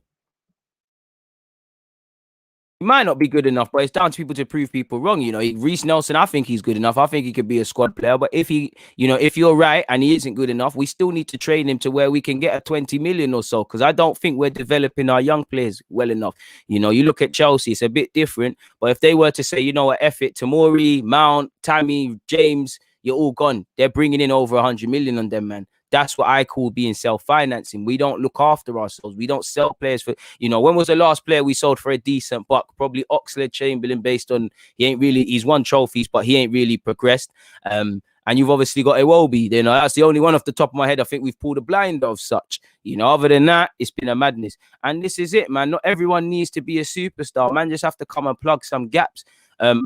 He might not be good enough, but it's down to people to prove people wrong. Reece Nelson, I think he's good enough. I think he could be a squad player. But if you're right and he isn't good enough, we still need to train him to where we can get a 20 million or so. Because I don't think we're developing our young players well enough. You look at Chelsea, it's a bit different. But if they were to say, F it, Tomori, Mount, Tammy, James, you're all gone. They're bringing in over 100 million on them, man. That's what I call being self-financing. We don't look after ourselves. We don't sell players for, when was the last player we sold for a decent buck? Probably Oxlade-Chamberlain, based on he's won trophies, but he ain't really progressed. And you've obviously got Iwobi. That's the only one off the top of my head I think we've pulled a blind of such. Other than that, it's been a madness. And this is it, man. Not everyone needs to be a superstar. Man, just have to come and plug some gaps.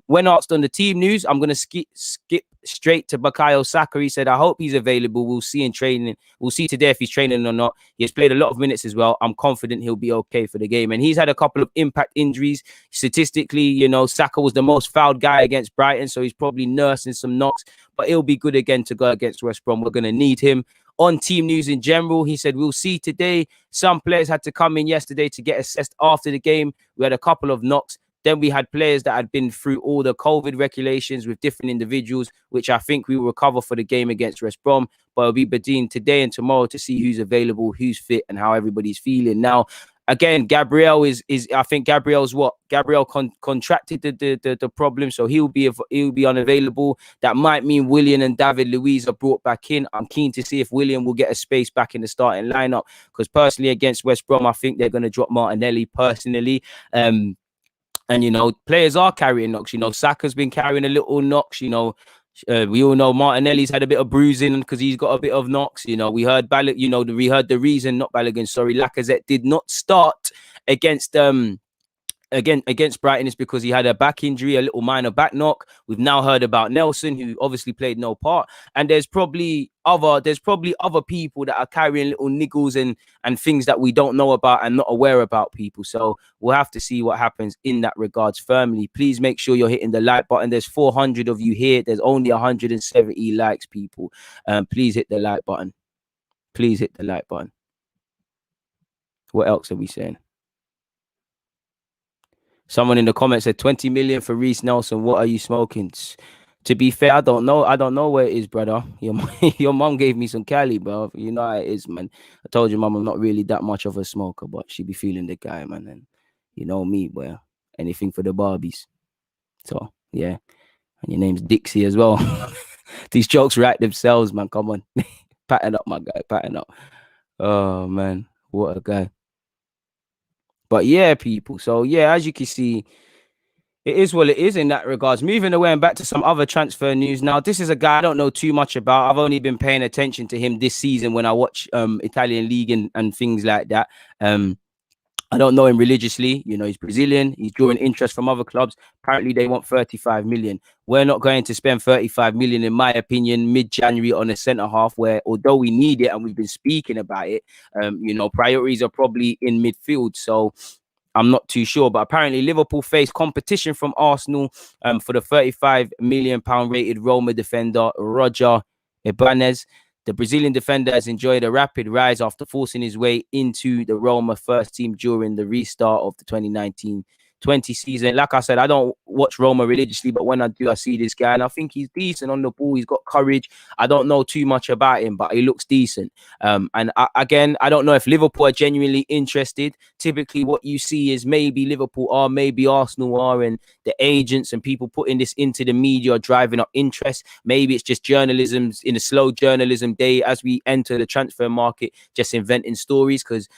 When asked on the team news, I'm going to skip straight to Bukayo Saka. He said, I hope he's available. We'll see in training. We'll see today if he's training or not. He has played a lot of minutes as well. I'm confident he'll be okay for the game. And he's had a couple of impact injuries. Statistically, Saka was the most fouled guy against Brighton, so he's probably nursing some knocks. But he'll be good again to go against West Brom. We're going to need him. On team news in general, he said, we'll see today. Some players had to come in yesterday to get assessed after the game. We had a couple of knocks. Then we had players that had been through all the COVID regulations with different individuals, which I think we will recover for the game against West Brom. But it'll be between today and tomorrow to see who's available, who's fit, and how everybody's feeling. Now, again, Gabriel is I think Gabriel's what Gabriel contracted the problem, so he'll be unavailable. That might mean Willian and David Luiz are brought back in. I'm keen to see if Willian will get a space back in the starting lineup, because personally against West Brom, I think they're going to drop Martinelli personally. And players are carrying knocks. Saka's been carrying a little knocks. We all know Martinelli's had a bit of bruising because he's got a bit of knocks. We heard we heard the reason, not Balogun, sorry, Lacazette did not start against against Brighton is because he had a back injury, a little minor back knock. We've now heard about Nelson, who obviously played no part, and there's probably other people that are carrying little niggles and things that we don't know about and not aware about, people. So we'll have to see what happens in that regards. Firmly, please make sure you're hitting the like button. There's 400 of you here. There's only 170 likes, people. Please hit the like button. Please hit the like button. What else are we saying? Someone in the comments said 20 million for Reece Nelson. What are you smoking? To be fair, I don't know. I don't know where it is, brother. Your mom gave me some Cali, bro. You know how it is, man. I told your mom I'm not really that much of a smoker, but she be feeling the guy, man. And you know me, boy. Anything for the Barbies. So, yeah. And your name's Dixie as well. These jokes write themselves, man. Come on. Pattern up, my guy. Pattern up. Oh, man. What a guy. But yeah, people. So yeah, as you can see, it is what it is in that regards. Moving away and back to some other transfer news. Now, this is a guy I don't know too much about. I've only been paying attention to him this season when I watch Italian league and things like that. I don't know him religiously. He's Brazilian. He's drawing interest from other clubs. Apparently, they want 35 million. We're not going to spend 35 million, in my opinion, mid-January on a centre-half where, although we need it and we've been speaking about it, priorities are probably in midfield. So I'm not too sure. But apparently, Liverpool face competition from Arsenal for the 35 million pound rated Roma defender, Roger Ibanez. The Brazilian defender has enjoyed a rapid rise after forcing his way into the Roma first team during the restart of the 2019-20 season. Like I said, I don't watch Roma religiously, but when I do, I see this guy, and I think he's decent on the ball. He's got courage. I don't know too much about him, but he looks decent. Again, I don't know if Liverpool are genuinely interested. Typically, what you see is maybe Liverpool are, maybe Arsenal are, and the agents and people putting this into the media are driving up interest. Maybe it's just journalism in a slow journalism day as we enter the transfer market, just inventing stories because,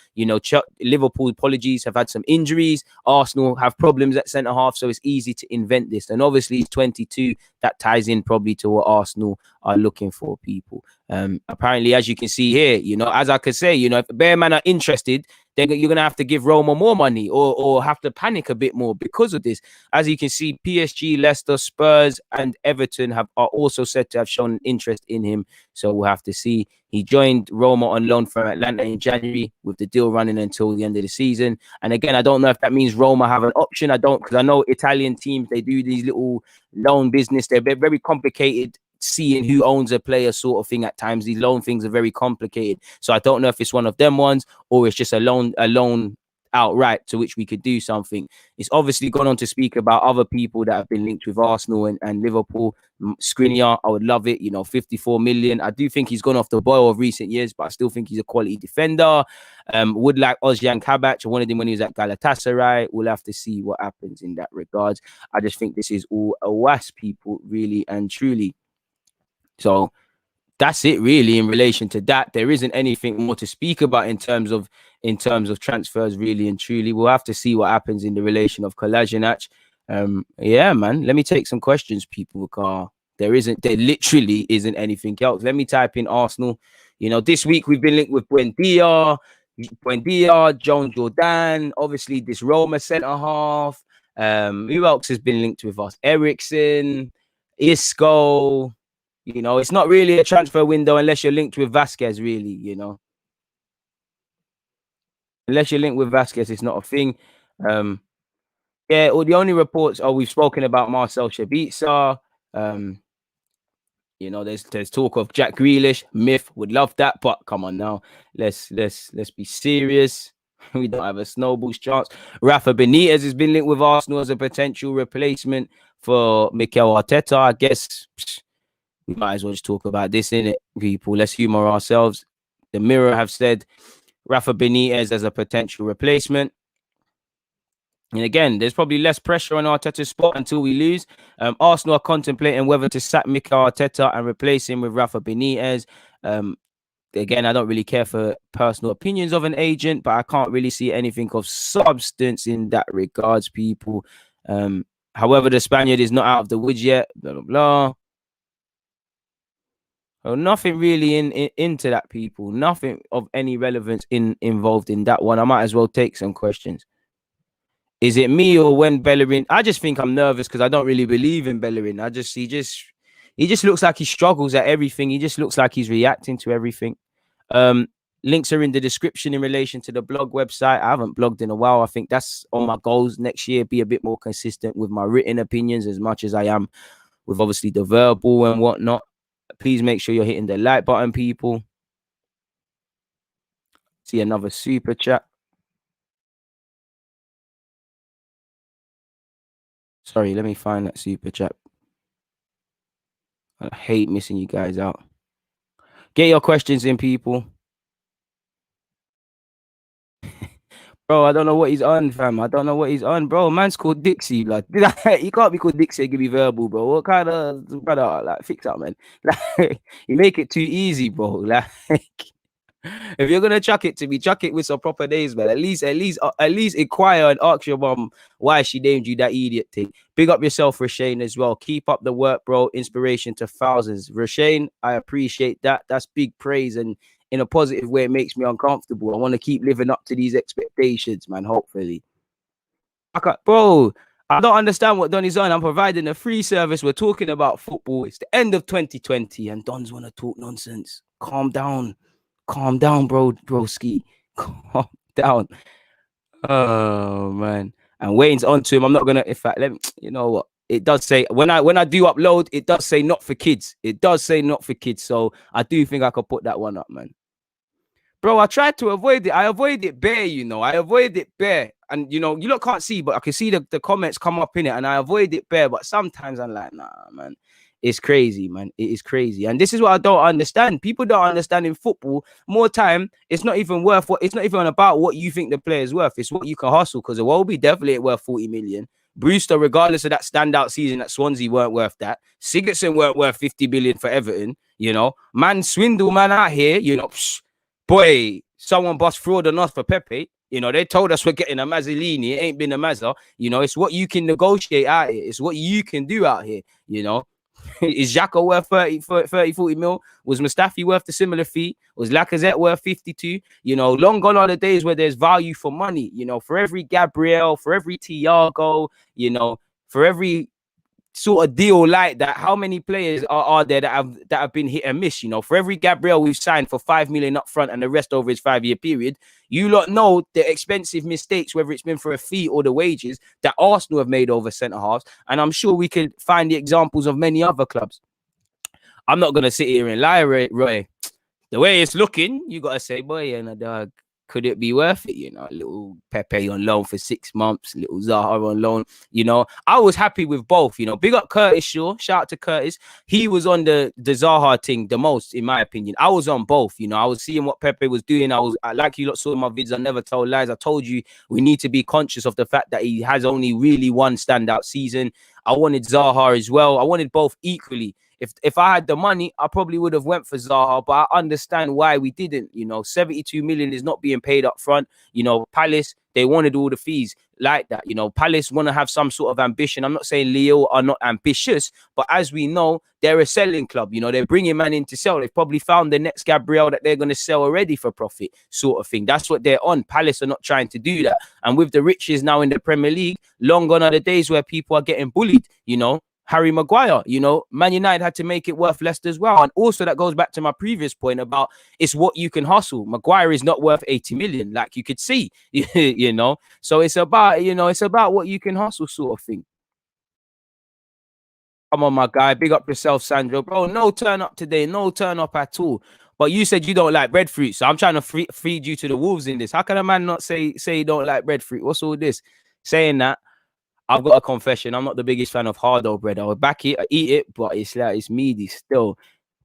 Liverpool, apologies, have had some injuries. Arsenal have problems at centre half, so it's easy to invent this. And obviously, he's 22. That ties in probably to what Arsenal are looking for, people. Apparently, as you can see here, as I could say, if Bear Man are interested, then you're going to have to give Roma more money or have to panic a bit more because of this. As you can see, PSG, Leicester, Spurs, and Everton are also said to have shown interest in him. So we'll have to see. He joined Roma on loan from Atlanta in January with the deal running until the end of the season. And again, I don't know if that means Roma have an option. I don't, because I know Italian teams, they do these little loan business. They're very complicated, seeing who owns a player sort of thing at times. These loan things are very complicated. So I don't know if it's one of them ones or it's just a loan outright to which we could do something. It's obviously gone on to speak about other people that have been linked with Arsenal and Liverpool. Skriniar, I would love it, 54 million. I do think he's gone off the boil of recent years, but I still think he's a quality defender. Would like Ozjan Kabak. I wanted him when he was at Galatasaray. We'll have to see what happens in that regards. I just think this is all a wasp, people, really and truly. So that's it really in relation to that. There isn't anything more to speak about in terms of transfers, really and truly. We'll have to see what happens in the relation of Kolasinac. Yeah, man. Let me take some questions, people, because there literally isn't anything else. Let me type in Arsenal. This week we've been linked with Buendia, Joan Jordan, obviously this Roma centre half. Who else has been linked with us? Ericsson, Isco. It's not really a transfer window unless you're linked with Vasquez, really, Unless you're linked with Vasquez, it's not a thing. Yeah, or the only reports we've spoken about Marcel Sabitzer. There's talk of Jack Grealish, myth, would love that, but come on now. Let's be serious. We don't have a snowball's chance. Rafa Benitez has been linked with Arsenal as a potential replacement for Mikel Arteta. I guess we might as well just talk about this, innit, people? Let's humour ourselves. The Mirror have said Rafa Benitez as a potential replacement. And again, there's probably less pressure on Arteta's spot until we lose. Arsenal are contemplating whether to sack Mikel Arteta and replace him with Rafa Benitez. Again, I don't really care for personal opinions of an agent, but I can't really see anything of substance in that regards, people. However, the Spaniard is not out of the woods yet. Blah, blah, blah. Well, nothing really into that, people. Nothing of any relevance involved in that one. I might as well take some questions. Is it me or when Bellerin? I just think I'm nervous because I don't really believe in Bellerin. He just looks like he struggles at everything. He just looks like he's reacting to everything. Links are in the description in relation to the blog website. I haven't blogged in a while. I think that's on my goals next year. Be a bit more consistent with my written opinions as much as I am with obviously the verbal and whatnot. Please make sure you're hitting the like button, people. See another super chat. Sorry, let me find that super chat. I hate missing you guys out. Get your questions in, people. Bro, I don't know what he's on, fam. I don't know what he's on, bro. Man's called Dixie, blood. He can't be called Dixie and give me verbal, bro. What kind of brother? Like, fix up, man. Like, you make it too easy, bro. Like, if you're gonna chuck it to me, chuck it with some proper names, man. At least inquire and ask your mom why she named you that idiot thing. Big up yourself, Rashane, as well. Keep up the work, bro. Inspiration to thousands. Rashane, I appreciate that. That's big praise, and in a positive way, it makes me uncomfortable. I want to keep living up to these expectations, man. Hopefully, bro. I don't understand what Don is on. I'm providing a free service. We're talking about football. It's the end of 2020, and Don's want to talk nonsense. Calm down, bro, broski. Calm down. Oh man. And Wayne's onto him. I'm not gonna. In fact, let me. You know what? It does say when I do upload, it does say not for kids. It does say not for kids. So I do think I could put that one up, man. Bro, I tried to avoid it. I avoid it bare, you know. I avoid it bare. And, you know, you lot can't see, but I can see the comments come up in it. And I avoid it bare. But sometimes I'm like, nah, man. It's crazy, man. It is crazy. And this is what I don't understand. People don't understand in football. More time, it's not even about what you think the player's worth. It's what you can hustle. Because Iwobi definitely ain't worth 40 million. Brewster, regardless of that standout season at Swansea, weren't worth that. Sigurdsson weren't worth 50 billion for Everton. You know, man, swindle man out here, you know, boy, someone bust fraud on us for Pepe. You know, they told us we're getting a Mazzolini. It ain't been a Mazza. You know, it's what you can negotiate out here. It's what you can do out here, you know. Is Xhaka worth 30, 40 mil? Was Mustafi worth the similar fee? Was Lacazette worth 52? You know, long gone are the days where there's value for money. You know, for every Gabriel, for every Thiago, you know, for every sort of deal like that, how many players are there that have been hit and miss? You know, for every Gabriel we've signed for 5 million up front and the rest over his 5-year period, you lot know the expensive mistakes, whether it's been for a fee or the wages that Arsenal have made over centre halves. And I'm sure we could find the examples of many other clubs. I'm not going to sit here and lie, Roy. The way it's looking, you got to say, boy, and dog, could it be worth it? You know, little Pepe on loan for 6 months, little Zaha on loan. You know, I was happy with both. You know, big up Curtis Shaw. Shout out to Curtis. He was on the Zaha thing the most, in my opinion. I was on both. You know, I was seeing what Pepe was doing. I like you lot saw in my videos. I never told lies. I told you we need to be conscious of the fact that he has only really one standout season. I wanted Zaha as well. I wanted both equally. If I had the money, I probably would have went for Zaha, but I understand why we didn't. You know, 72 million is not being paid up front. You know, Palace, they wanted all the fees like that. You know, Palace want to have some sort of ambition. I'm not saying Leo are not ambitious, but as we know, they're a selling club. You know, they're bringing man in to sell. They've probably found the next Gabriel that they're going to sell already for profit, sort of thing. That's what they're on. Palace are not trying to do that. And with the riches now in the Premier League, long gone are the days where people are getting bullied, you know. Harry Maguire, you know, Man United had to make it worth less as well. And also that goes back to my previous point about it's what you can hustle. Maguire is not worth 80 million, like you could see, you know. So it's about, you know, it's about what you can hustle sort of thing. Come on, my guy. Big up yourself, Sandro. Bro, no turn up today. No turn up at all. But you said you don't like breadfruit, so I'm trying to feed you to the wolves in this. How can a man not say you don't like breadfruit? What's all this? Saying that, I've got a confession. I'm not the biggest fan of hard-dough bread. I would back it, I eat it, but it's like it's meaty still.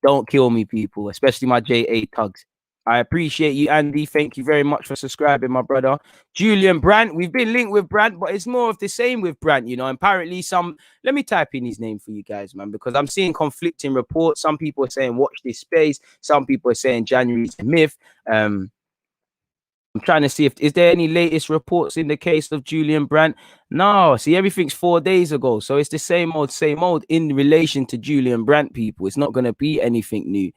Don't kill me, people, especially my JA tugs. I appreciate you, Andy. Thank you very much for subscribing, my brother. Julian Brandt, we've been linked with Brandt, but it's more of the same with Brandt, you know. Apparently, let me type in his name for you guys, man, because I'm seeing conflicting reports. Some people are saying watch this space. Some people are saying January's a myth. I'm trying to see if is there any latest reports in the case of Julian Brandt. No, see, everything's 4 days ago, so it's the same old in relation to Julian Brandt. People, it's not going to be anything new.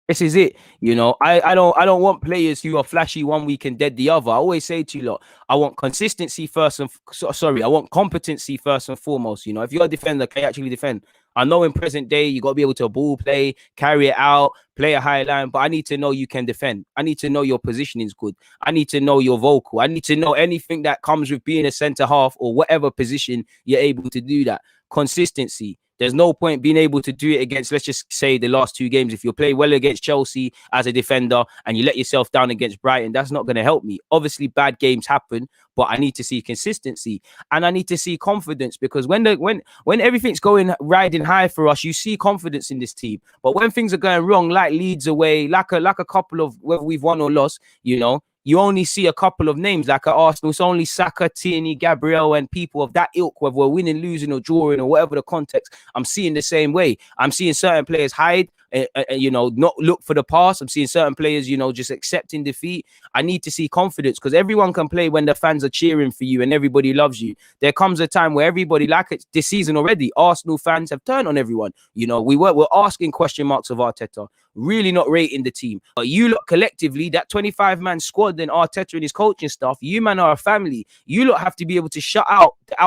This is it. You know, I don't want players who are flashy one week and dead the other. I always say to you lot, I want consistency first and I want competency first and foremost. You know, if you're a defender, can you actually defend? I know in present day you got to be able to ball play, carry it out, play a high line, but I need to know you can defend. I need to know your positioning is good. I need to know you're vocal. I need to know anything that comes with being a centre half or whatever position you're able to do that. Consistency. There's no point being able to do it against, let's just say, the last 2 games. If you play well against Chelsea as a defender and you let yourself down against Brighton, that's not going to help me. Obviously, bad games happen, but I need to see consistency and I need to see confidence, because when everything's going riding high for us, you see confidence in this team. But when things are going wrong, like Leeds away, like a couple of whether we've won or lost, you know, you only see a couple of names. Like at Arsenal, it's only Saka, Tierney, Gabriel, and people of that ilk, whether we're winning, losing, or drawing, or whatever the context. I'm seeing the same way. I'm seeing certain players hide, you know, not look for the pass. I'm seeing certain players, you know, just accepting defeat. I need to see confidence, because everyone can play when the fans are cheering for you and everybody loves you. There comes a time where everybody, like it's this season already, Arsenal fans have turned on everyone. You know, we're asking question marks of Arteta, really not rating the team. But you look collectively, that 25-man squad and Arteta and his coaching staff, you man are a family. You lot have to be able to shut out the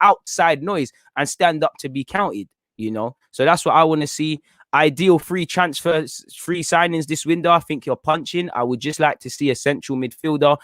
outside noise and stand up to be counted, you know. So that's what I want to see. Ideal free transfers, free signings this window. I think you're punching. I would just like to see a central midfielder.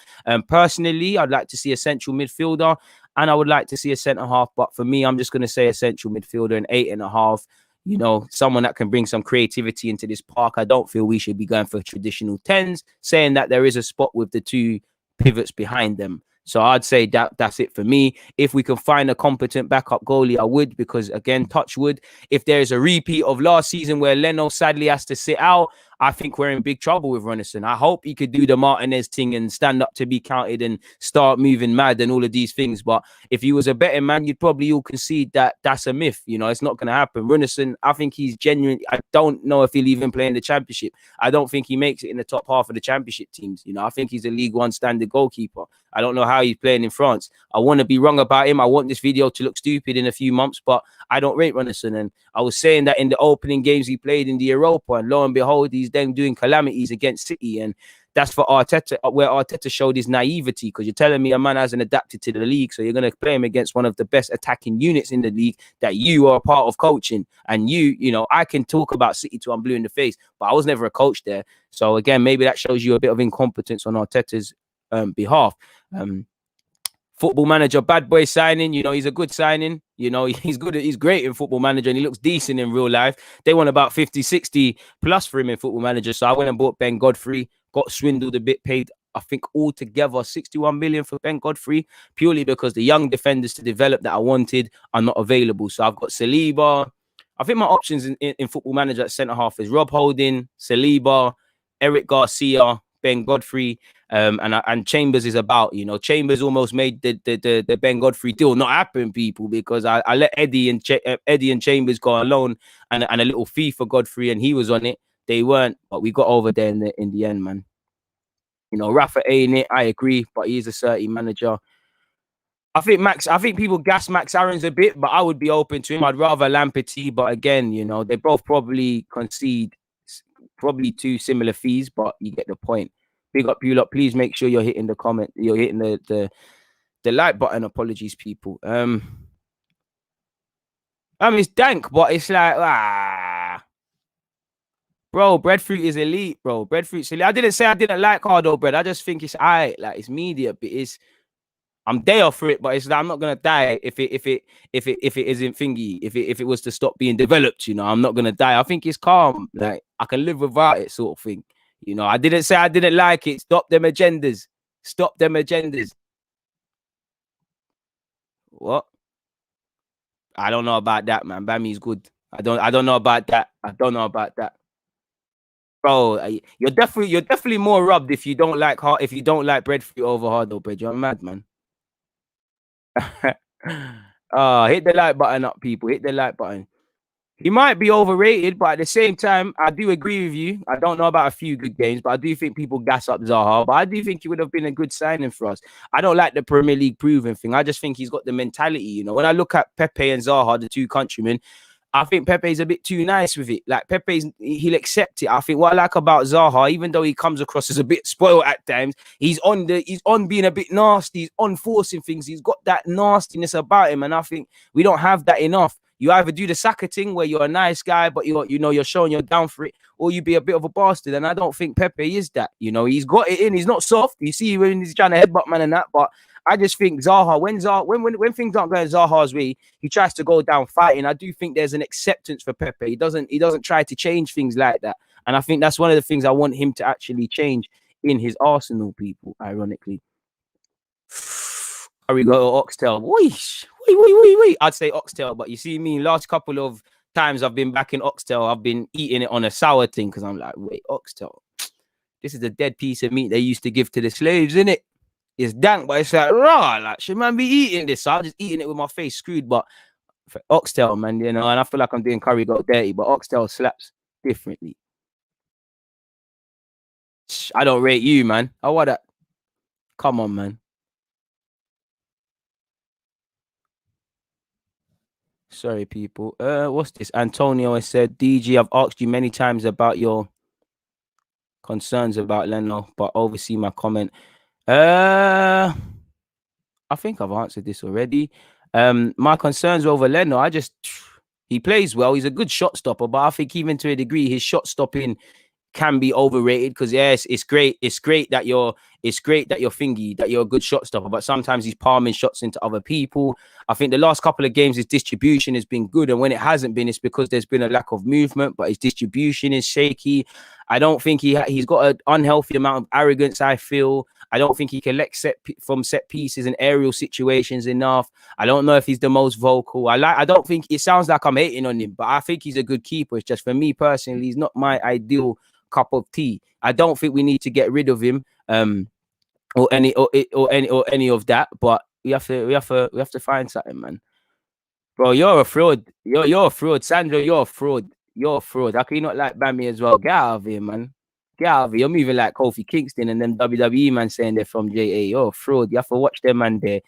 Personally, I'd like to see a central midfielder, and I would like to see a centre half. But for me, I'm just going to say a central midfielder, an 8.5. You know, someone that can bring some creativity into this park. I don't feel we should be going for traditional 10s, saying that there is a spot with the 2 pivots behind them. So I'd say that's it for me. If we can find a competent backup goalie, I would, because again, touch wood, if there's a repeat of last season where Leno sadly has to sit out, I think we're in big trouble with Runnison. I hope he could do the Martinez thing and stand up to be counted and start moving mad and all of these things. But if he was a betting man, you'd probably all concede that that's a myth. You know, it's not going to happen. Runnison, I think he's genuine. I don't know if he'll even play in the Championship. I don't think he makes it in the top half of the Championship teams. You know, I think he's a League One standard goalkeeper. I don't know how he's playing in France. I want to be wrong about him. I want this video to look stupid in a few months, but I don't rate Runnison. And I was saying that in the opening games he played in the Europa, and lo and behold, he's then doing calamities against City. And that's for Arteta, where Arteta showed his naivety, because you're telling me a man hasn't adapted to the league, so you're going to play him against one of the best attacking units in the league that you are a part of coaching. And you know, I can talk about City till I'm blue in the face, but I was never a coach there. So again, maybe that shows you a bit of incompetence on Arteta's behalf. Football Manager bad boy signing, you know, he's a good signing. You know, he's great in Football Manager, and he looks decent in real life. They want about 50, 60 plus for him in Football Manager. So I went and bought Ben Godfrey, got swindled a bit, paid, I think altogether 61 million for Ben Godfrey, purely because the young defenders to develop that I wanted are not available. So I've got Saliba. I think my options in Football Manager at centre half is Rob Holding, Saliba, Eric Garcia, Ben Godfrey, and Chambers is about, you know, Chambers almost made the Ben Godfrey deal not happen, people, because I let Eddie and Chambers go alone and a little fee for Godfrey, and he was on it. They weren't, but we got over there in the end, man. You know, Rafa ain't it. I agree, but he's a 30 manager. I think people gas Max Aaron's a bit, but I would be open to him. I'd rather Lamperty, but again, you know, they both probably concede probably 2 similar fees, but you get the point. Big up you lot. Please make sure you're hitting the comment. You're hitting the like button. Apologies, people. It's dank, but it's like bro, breadfruit is elite, bro. Breadfruit's elite. I didn't say I didn't like hard bread. I just think it's alright. Like it's media, but it's I'm there for it, but it's like I'm not gonna die if it isn't thingy. If it was to stop being developed, you know, I'm not gonna die. I think it's calm. Like I can live without it, sort of thing. You know, I didn't say I didn't like it. Stop them agendas. Stop them agendas. What? I don't know about that, man. Bammy's good. I don't know about that. I don't know about that. Bro, you're definitely more rubbed if you don't like breadfruit over hard though, bread. You're mad, man. Hit the like button up, people. Hit the like button. He might be overrated, but at the same time, I do agree with you. I don't know about a few good games, but I do think people gas up Zaha. But I do think he would have been a good signing for us. I don't like the Premier League proven thing. I just think he's got the mentality. You know, when I look at Pepe and Zaha, the two countrymen, I think Pepe's a bit too nice with it. Like he'll accept it. I think what I like about Zaha, even though he comes across as a bit spoiled at times, he's on being a bit nasty. He's on forcing things. He's got that nastiness about him, and I think we don't have that enough. You either do the Saka thing where you're a nice guy, but you're showing you're down for it, or you be a bit of a bastard. And I don't think Pepe is that. You know, he's got it in. He's not soft. You see when he's trying to headbutt man and that, but I just think Zaha, when things aren't going Zaha's way, he tries to go down fighting. I do think there's an acceptance for Pepe. He doesn't try to change things like that. And I think that's one of the things I want him to actually change in his Arsenal, people, ironically. There we go, Oxtail. Wait. I'd say Oxtail, but you see me, last couple of times I've been back in Oxtail, I've been eating it on a sour thing because I'm like, wait, Oxtail. This is a dead piece of meat they used to give to the slaves, innit? It's dank, but it's like raw. Like, should man be eating this? So I'm just eating it with my face screwed. But for oxtail, man, you know, and I feel like I'm doing curry goat dirty, but oxtail slaps differently. I don't rate you, man. Oh, what that? Come on, man. Sorry, people. What's this? Antonio has said, DG, I've asked you many times about your concerns about Leno, but oversee my comment. I think I've answered this already. My concerns over Leno, he plays well. He's a good shot stopper, but I think even to a degree, his shot stopping can be overrated because yes, it's great that you're thingy, that you're a good shot stopper, but sometimes he's palming shots into other people. I think the last couple of games his distribution has been good, and when it hasn't been, it's because there's been a lack of movement, but his distribution is shaky. I don't think he's got an unhealthy amount of arrogance. I feel I don't think he collects from set pieces and aerial situations enough. I don't know if he's the most vocal. I don't think it sounds like I'm hating on him, but I think he's a good keeper. It's just for me personally, he's not my ideal cup of tea. I don't think we need to get rid of him, or any of that. But we have to find something, man. Bro, you're a fraud. You're a fraud, Sandro. You're a fraud. You're a fraud. How can you not like Bammy as well? Get out of here, man. Get out of here. You're moving like Kofi Kingston and them WWE man saying they're from JA. You're a fraud. You have to watch them man there.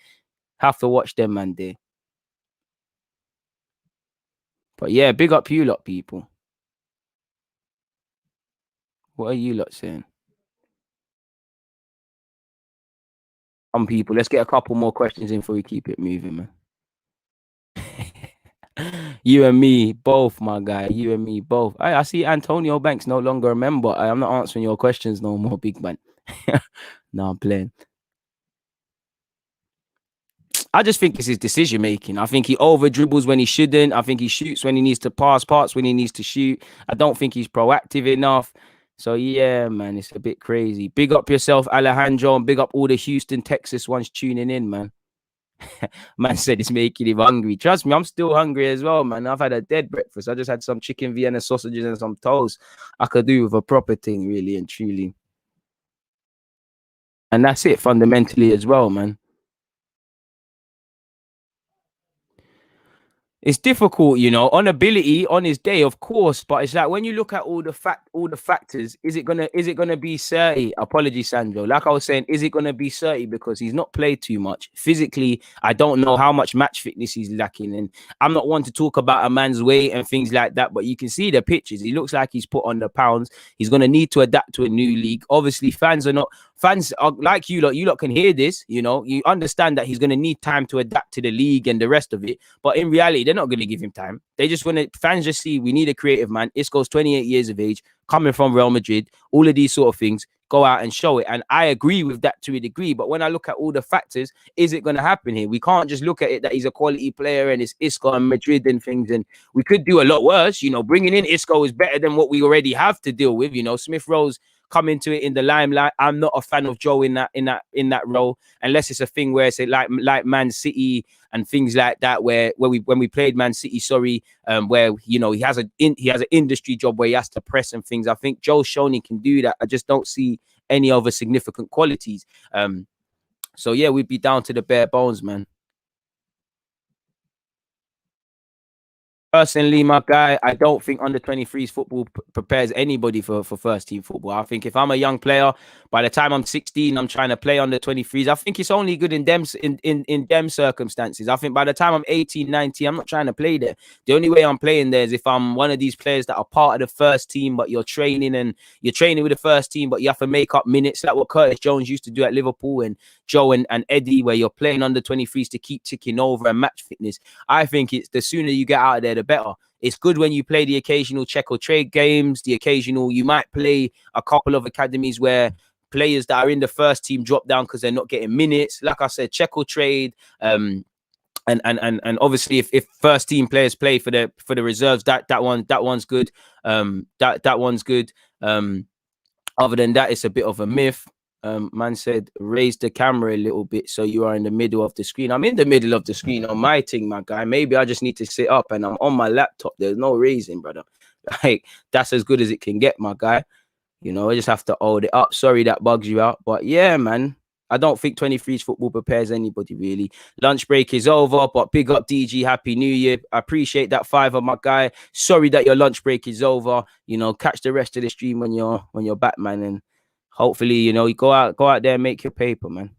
But yeah, big up you lot, people. What are you lot saying? People. Let's get a couple more questions in before we keep it moving, man. You and me both, my guy. You and me both. I see Antonio Banks no longer a member. I'm not answering your questions no more, big man. No, I'm playing. I just think it's his decision making. I think he over dribbles when he shouldn't. I think he shoots when he needs to pass parts when he needs to shoot. I don't think he's proactive enough. So yeah, man, it's a bit crazy. Big up yourself, Alejandro, and big up all the Houston, Texas ones tuning in, man. Man said it's making him hungry. Trust me, I'm still hungry as well, man. I've had a dead breakfast. I just had some chicken Vienna sausages and some toast. I could do with a proper thing, really and truly. And that's it fundamentally as well, man. It's difficult, you know, on ability, on his day, of course, but it's like when you look at all the factors, is it gonna be 30? Apologies, Sandro. Like I was saying, is it gonna be 30 because he's not played too much physically? I don't know how much match fitness he's lacking, and I'm not one to talk about a man's weight and things like that, but you can see the pictures. He looks like he's put on the pounds. He's gonna need to adapt to a new league. Obviously, fans are like you lot. You lot can hear this, you know. You understand that he's gonna need time to adapt to the league and the rest of it, but in reality, they're not going to give him time. They just want to, fans just see we need a creative man. Isco's 28 years of age, coming from Real Madrid, all of these sort of things. go out and show it. And I agree with that to a degree. But when I look at all the factors, is it going to happen here? We can't just look at it that he's a quality player and it's Isco and Madrid and things. And we could do a lot worse. You know, bringing in Isco is better than what we already have to deal with. You know, Smith Rowe's come into it in the limelight. I'm not a fan of Joe in that role, unless it's a thing where it's like Man City and things like that, where when we played Man City, where you know he has an industry job where he has to press and things. I think Joe Shoney can do that. I just don't see any other significant qualities. So yeah, we'd be down to the bare bones, man. Personally, my guy, I don't think under 23s football prepares anybody for first team football. I think if I'm a young player, by the time I'm 16, I'm trying to play under 23s. I think it's only good in them circumstances. I think by the time I'm 18, 19, I'm not trying to play there. The only way I'm playing there is if I'm one of these players that are part of the first team, but you're training with the first team, but you have to make up minutes, like what Curtis Jones used to do at Liverpool, and Joe and Eddie, where you're playing under 23s to keep ticking over and match fitness. I think it's the sooner you get out of there, the better. It's good when you play the occasional check or trade games, you might play a couple of academies where players that are in the first team drop down because they're not getting minutes. Like I said, check or trade. And obviously if first team players play for the reserves, that one's good. That one's good. Other than that, it's a bit of a myth. Man said, raise the camera a little bit so you are in the middle of the screen. I'm in the middle of the screen on my thing, my guy. Maybe I just need to sit up and I'm on my laptop. There's no raising, brother. Like, that's as good as it can get, my guy. You know, I just have to hold it up. Sorry that bugs you out. But yeah, man, I don't think 23's football prepares anybody, really. Lunch break is over, but big up DG. Happy New Year. I appreciate that fiver, my guy. Sorry that your lunch break is over. You know, catch the rest of the stream when you're back, man. And hopefully, you know, you go out there and make your paper, man.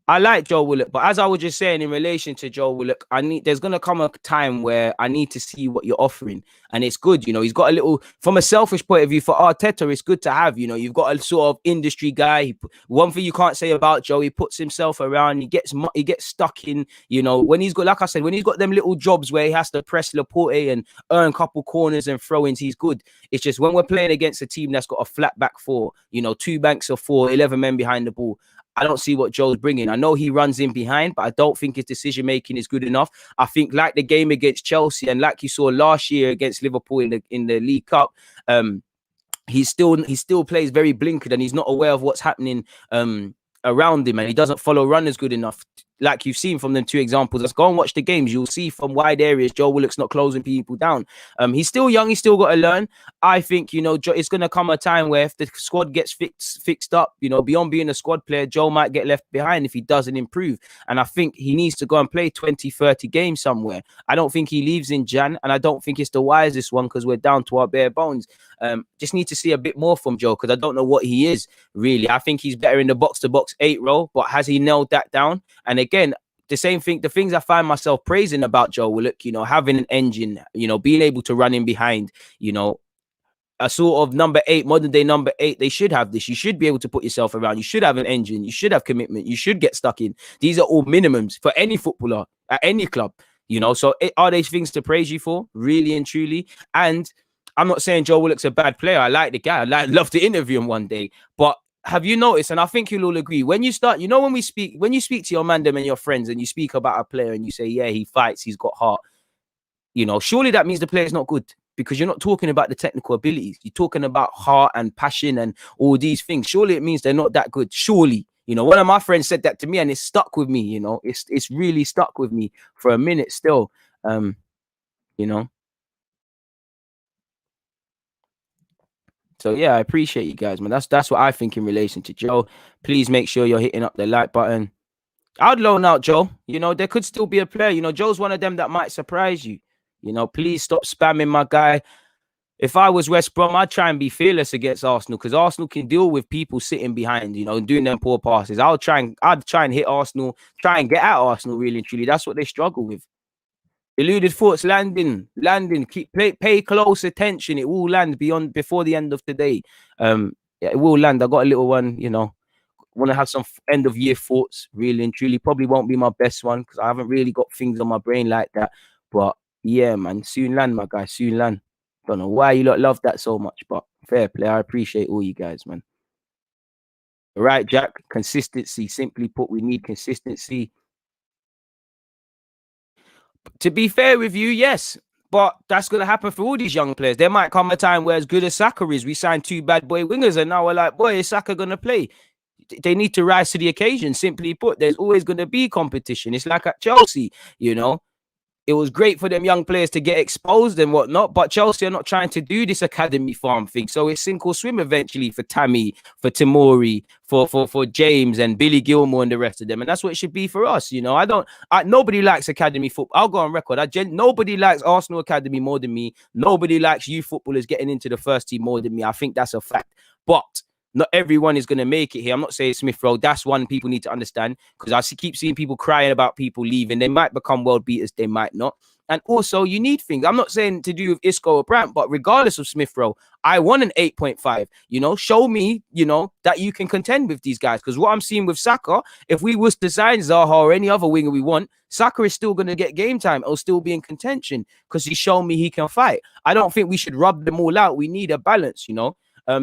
I like Joe Willock, but as I was just saying in relation to Joe Willock, there's gonna come a time where I need to see what you're offering, and it's good, you know. He's got a little, from a selfish point of view for Arteta, it's good to have, you know, you've got a sort of industry guy. One thing you can't say about Joe, he puts himself around, he gets stuck in, you know, when he's got, like I said, when he's got them little jobs where he has to press Laporte and earn a couple corners and throw-ins, he's good. It's just when we're playing against a team that's got a flat back four, you know, two banks of four, 11 men behind the ball, I don't see what Joe's bringing. I know he runs in behind, but I don't think his decision-making is good enough. I think like the game against Chelsea and like you saw last year against Liverpool in the League Cup, he still plays very blinkered and he's not aware of what's happening around him, and he doesn't follow runners good enough. Like you've seen from them two examples, let's go and watch the games. You'll see from wide areas, Joe Willock's not closing people down. He's still young. He's still got to learn. I think, you know, it's going to come a time where if the squad gets fixed up, you know, beyond being a squad player, Joe might get left behind if he doesn't improve. And I think he needs to go and play 20, 30 games somewhere. I don't think he leaves in Jan, and I don't think it's the wisest one because we're down to our bare bones. Just need to see a bit more from Joe because I don't know what he is, really. I think he's better in the box-to-box 8 role, but has he nailed that down? And again, the same thing, the things I find myself praising about Joe Willock, you know, having an engine, you know, being able to run in behind, you know, a sort of number 8, modern day number 8, they should have this. You should be able to put yourself around. You should have an engine. You should have commitment. You should get stuck in. These are all minimums for any footballer at any club, you know. So are these things to praise you for, really and truly? And I'm not saying Joe Willock's a bad player. I like the guy. I'd love to interview him one day. But have you noticed, and I think you'll all agree, when you start, you know, when you speak to your mandem and your friends and you speak about a player and you say, yeah, he fights, he's got heart, you know, surely that means the player's not good because you're not talking about the technical abilities. You're talking about heart and passion and all these things. Surely it means they're not that good. Surely, you know, one of my friends said that to me and it stuck with me, you know, it's really stuck with me for a minute still, you know. So yeah, I appreciate you guys, man. That's what I think in relation to Joe. Please make sure you're hitting up the like button. I'd loan out Joe. You know, there could still be a player. You know, Joe's one of them that might surprise you. You know, please stop spamming my guy. If I was West Brom, I'd try and be fearless against Arsenal because Arsenal can deal with people sitting behind, you know, and doing them poor passes. I'd try and hit Arsenal, try and get at Arsenal, really and truly. That's what they struggle with. Deluded thoughts landing. Pay close attention. It will land before the end of today. Yeah, it will land. I got a little one, you know. Want to have some end of year thoughts, really and truly. Probably won't be my best one because I haven't really got things on my brain like that. But yeah, man, soon land, my guy, soon land. Don't know why you lot love that so much, but Fair play. I appreciate all you guys, man. Right, Jack. Consistency. Simply put, we need consistency. To be fair with you, yes. But that's going to happen for all these young players. There might come a time where, as good as Saka is, we signed two bad boy wingers, and now we're like, boy, is Saka going to play? They need to rise to the occasion. Simply put, there's always going to be competition. It's like at Chelsea, you know. It was great for them young players to get exposed and whatnot, but Chelsea are not trying to do this academy farm thing. So it's sink or swim eventually for Tammy, for Tamori, for James and Billy Gilmore and the rest of them. And that's what it should be for us. You know, nobody likes academy football. I'll go on record. Nobody likes Arsenal Academy more than me. Nobody likes youth footballers getting into the first team more than me. I think that's a fact. But not everyone is going to make it here. I'm not saying Smith Rowe. That's one people need to understand, because keep seeing people crying about people leaving. They might become world beaters. They might not. And also, you need things. I'm not saying to do with Isco or Brandt, but regardless of Smith Rowe, I want an 8.5. You know, show me, you know, that you can contend with these guys. Because what I'm seeing with Saka, if we was to sign Zaha or any other winger we want, Saka is still going to get game time. Or still be in contention because he's shown me he can fight. I don't think we should rub them all out. We need a balance, you know.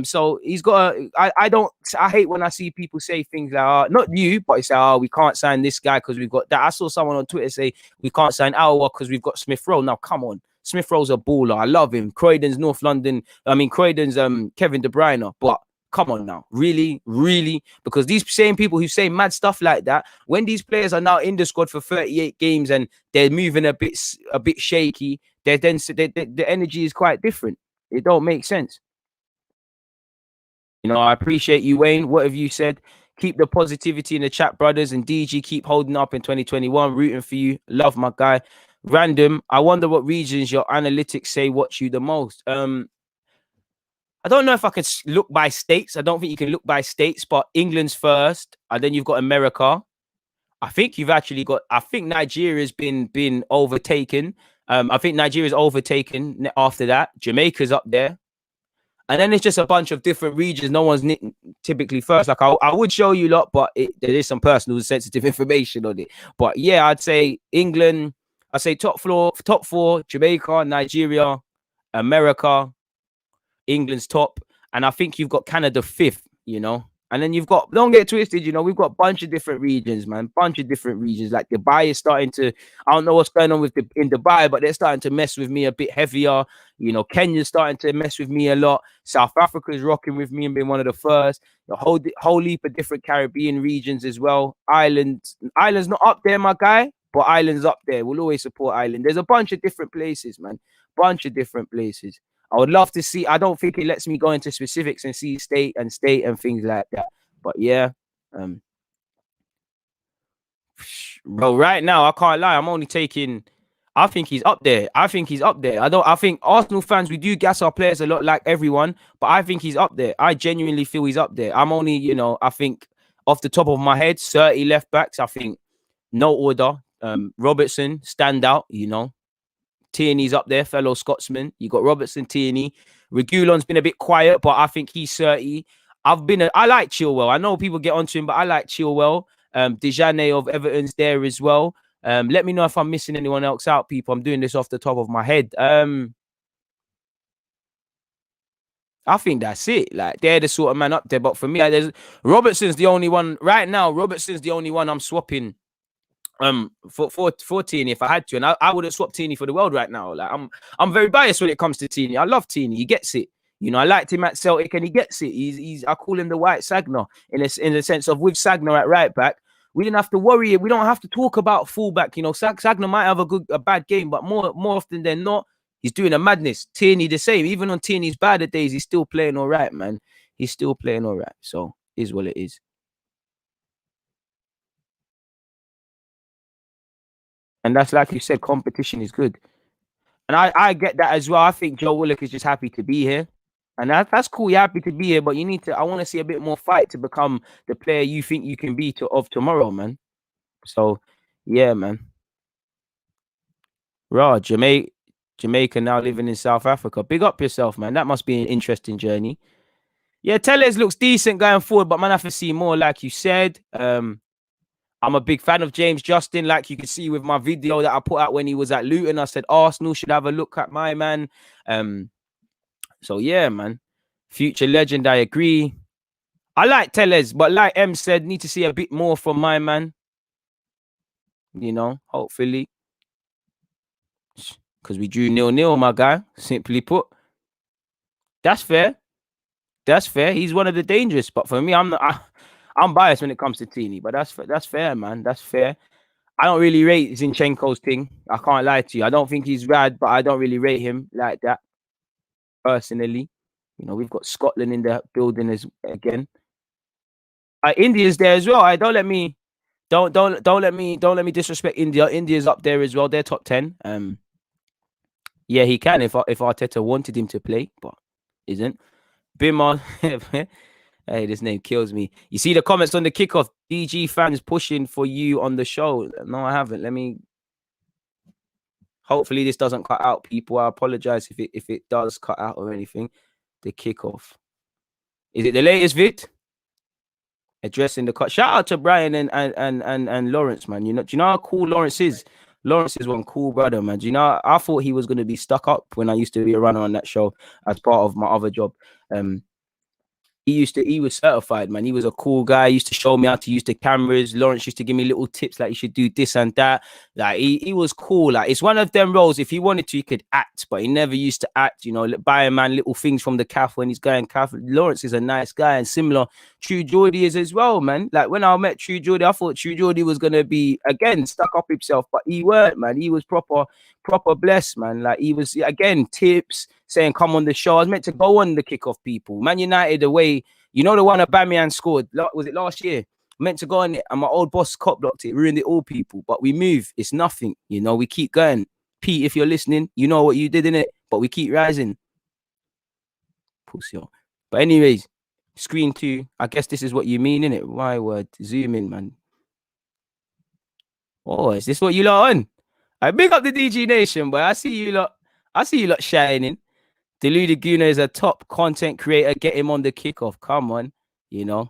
So he's got I hate when I see people say things like, not you, but say, we can't sign this guy because we've got that. I saw someone on Twitter say we can't sign Aouar because we've got Smith Rowe. Now, come on. Smith Rowe's a baller. I love him. Croydon's North London. Croydon's Kevin De Bruyne. But come on now. Really, really? Because these same people who say mad stuff like that, when these players are now in the squad for 38 games and they're moving a bit shaky, the energy is quite different. It don't make sense. You know, I appreciate you, Wayne. What have you said? Keep the positivity in the chat, brothers. And DG, keep holding up in 2021. Rooting for you. Love my guy. Random. I wonder what regions your analytics say watch you the most. I don't know if I can look by states. I don't think you can look by states, but England's first. And then you've got America. I think you've actually got, I think Nigeria's been overtaken. I think Nigeria's overtaken after that. Jamaica's up there. And then it's just a bunch of different regions. No one's typically first. Like I would show you a lot, but there is some personal sensitive information on it. But yeah, I'd say England. I'd say top four, Jamaica, Nigeria, America, England's top. And I think you've got Canada fifth, you know. And then you've got, don't get twisted, you know, we've got a bunch of different regions, man. Bunch of different regions. Like Dubai is starting to, I don't know what's going on in Dubai, but they're starting to mess with me a bit heavier. You know, Kenya's starting to mess with me a lot. South Africa is rocking with me and being one of the first. The whole heap of different Caribbean regions as well. Ireland's not up there, my guy, but Ireland's up there. We'll always support Ireland. There's a bunch of different places, man. Bunch of different places. I would love to see. I don't think it lets me go into specifics and see state and things like that. But yeah, bro, right now I can't lie. I'm only taking. I think he's up there. I think Arsenal fans, we do gas our players a lot, like everyone. But I think he's up there. I genuinely feel he's up there. I'm only, you know, I think off the top of my head, 30 left backs. I think no order. Robertson, stand out. You know. Tierney's up there, fellow Scotsman. You got Robertson, Tierney. Reguilon's been a bit quiet, but I think he's 30. I like Chilwell. I know people get onto him, but I like Chilwell. Dejane of Everton's there as well. Let me know if I'm missing anyone else out, people. I'm doing this off the top of my head. I think that's it. Like, they're the sort of man up there. But for me, Robertson's the only one right now. Robertson's the only one I'm swapping. For Tierney if I had to, and I wouldn't swap Tierney for the world right now. Like I'm very biased when it comes to Tierney. I love Tierney. He gets it. You know, I liked him at Celtic and he gets it. He's I call him the white Sagna in the sense of, with Sagna at right back, we didn't have to worry. We don't have to talk about fullback. You know, Sagna might have a bad game, but more often than not, he's doing a madness. Tierney the same. Even on Tierney's badder days, he's still playing all right, man. He's still playing all right. So is what it is. And that's, like you said, competition is good. And I get that as well. I think Joe Willock is just happy to be here. And that's cool. You're happy to be here, but I want to see a bit more fight to become the player you think you can be of tomorrow, man. So, yeah, man. Raw, Jamaica now living in South Africa. Big up yourself, man. That must be an interesting journey. Yeah, Tellez looks decent going forward, but man, I have to see more, like you said. I'm a big fan of James Justin, like you can see with my video that I put out when he was at Luton. I said Arsenal should have a look at my man. So yeah, man. Future legend, I agree. I like Tellez, but like M said, need to see a bit more from my man. You know, hopefully. Because we drew 0-0, my guy. Simply put. That's fair. That's fair. He's one of the dangerous. But for me, I'm biased when it comes to Tini. But that's fair, man. That's fair. I don't really rate Zinchenko's thing. I can't lie to you. I don't think he's rad, but I don't really rate him like that personally. You know, we've got Scotland in the building as again. India's there as well. Don't let me disrespect India. India's up there as well. They're top 10. Yeah, he can if Arteta wanted him to play, but isn't. Bimmer, hey, this name kills me. You see the comments on the kickoff. DG fans pushing for you on the show. No, I haven't. Hopefully this doesn't cut out, people. I apologize if it does cut out or anything. The kickoff. Is it the latest vid? Addressing the cut. Shout out to Brian and Lawrence, man. Do you know how cool Lawrence is? Lawrence is one cool brother, man. Do you know? I thought he was going to be stuck up when I used to be a runner on that show as part of my other job. He was certified, man. He was a cool guy. He used to show me how to use the cameras. Lawrence used to give me little tips like you should do this and that. Like he was cool. Like it's one of them roles. If he wanted to, he could act, but he never used to act. You know, buy a man little things from the calf when he's going calf. Lawrence is a nice guy, and similar. True Geordie is as well, man. Like when I met True Geordie, I thought True Geordie was gonna be again stuck up himself, but he weren't, man. He was proper blessed, man. Like he was again tips saying come on the show. I was meant to go on the kickoff, people. Man United away, you know the one Aubameyang scored. Was it last year? Meant to go on it, and my old boss cop blocked it, ruined it all, people. But we move. It's nothing, you know. We keep going. Pete, if you're listening, you know what you did in it, but we keep rising. Pussy on. But anyways, screen 2. I guess this is what you mean, innit? My word. Zoom in, man. Oh, is this what you lot on? I big up the DG Nation, but I see you lot shining. Deluded Guna is a top content creator. Get him on the kickoff. Come on, you know.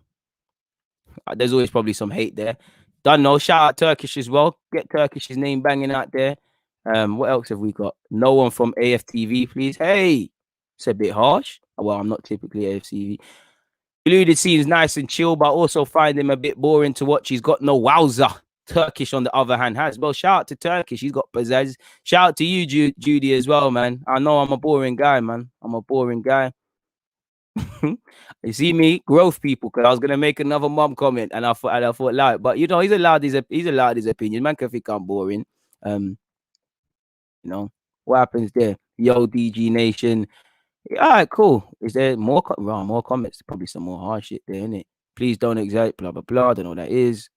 There's always probably some hate there. Don't know. Shout out Turkish as well. Get Turkish's name banging out there. What else have we got? No one from AFTV, please. Hey, it's a bit harsh. Well, I'm not typically AFTV. Deluded seems nice and chill, but I also find him a bit boring to watch. He's got no wowzer. Turkish, on the other hand, has. Well, shout out to Turkish. He's got pizzazz. Shout out to you, Judy, as well, man. I know I'm a boring guy, man. I'm a boring guy. You see me, growth people, because I was gonna make another mom comment, and I thought like, but you know, he's allowed his opinion. Man can think I'm boring. You know what happens there? Yo, DG Nation. All right, cool. Is there more? More comments? Probably some more hard shit there, innit? Please don't exaggerate. Blah blah blah. I don't know what that is.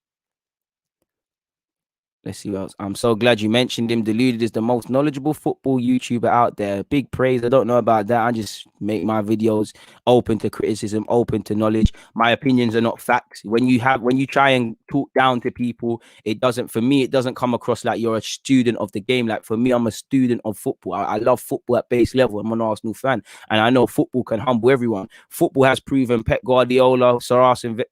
Let's see what else. I'm so glad you mentioned him. Deluded is the most knowledgeable football YouTuber out there. Big praise. I don't know about that. I just make my videos open to criticism, open to knowledge. My opinions are not facts. When you try and talk down to people, it doesn't come across like you're a student of the game. Like for me, I'm a student of football. I love football at base level. I'm an Arsenal fan, and I know football can humble everyone. Football has proven Pep Guardiola, Sir Arsene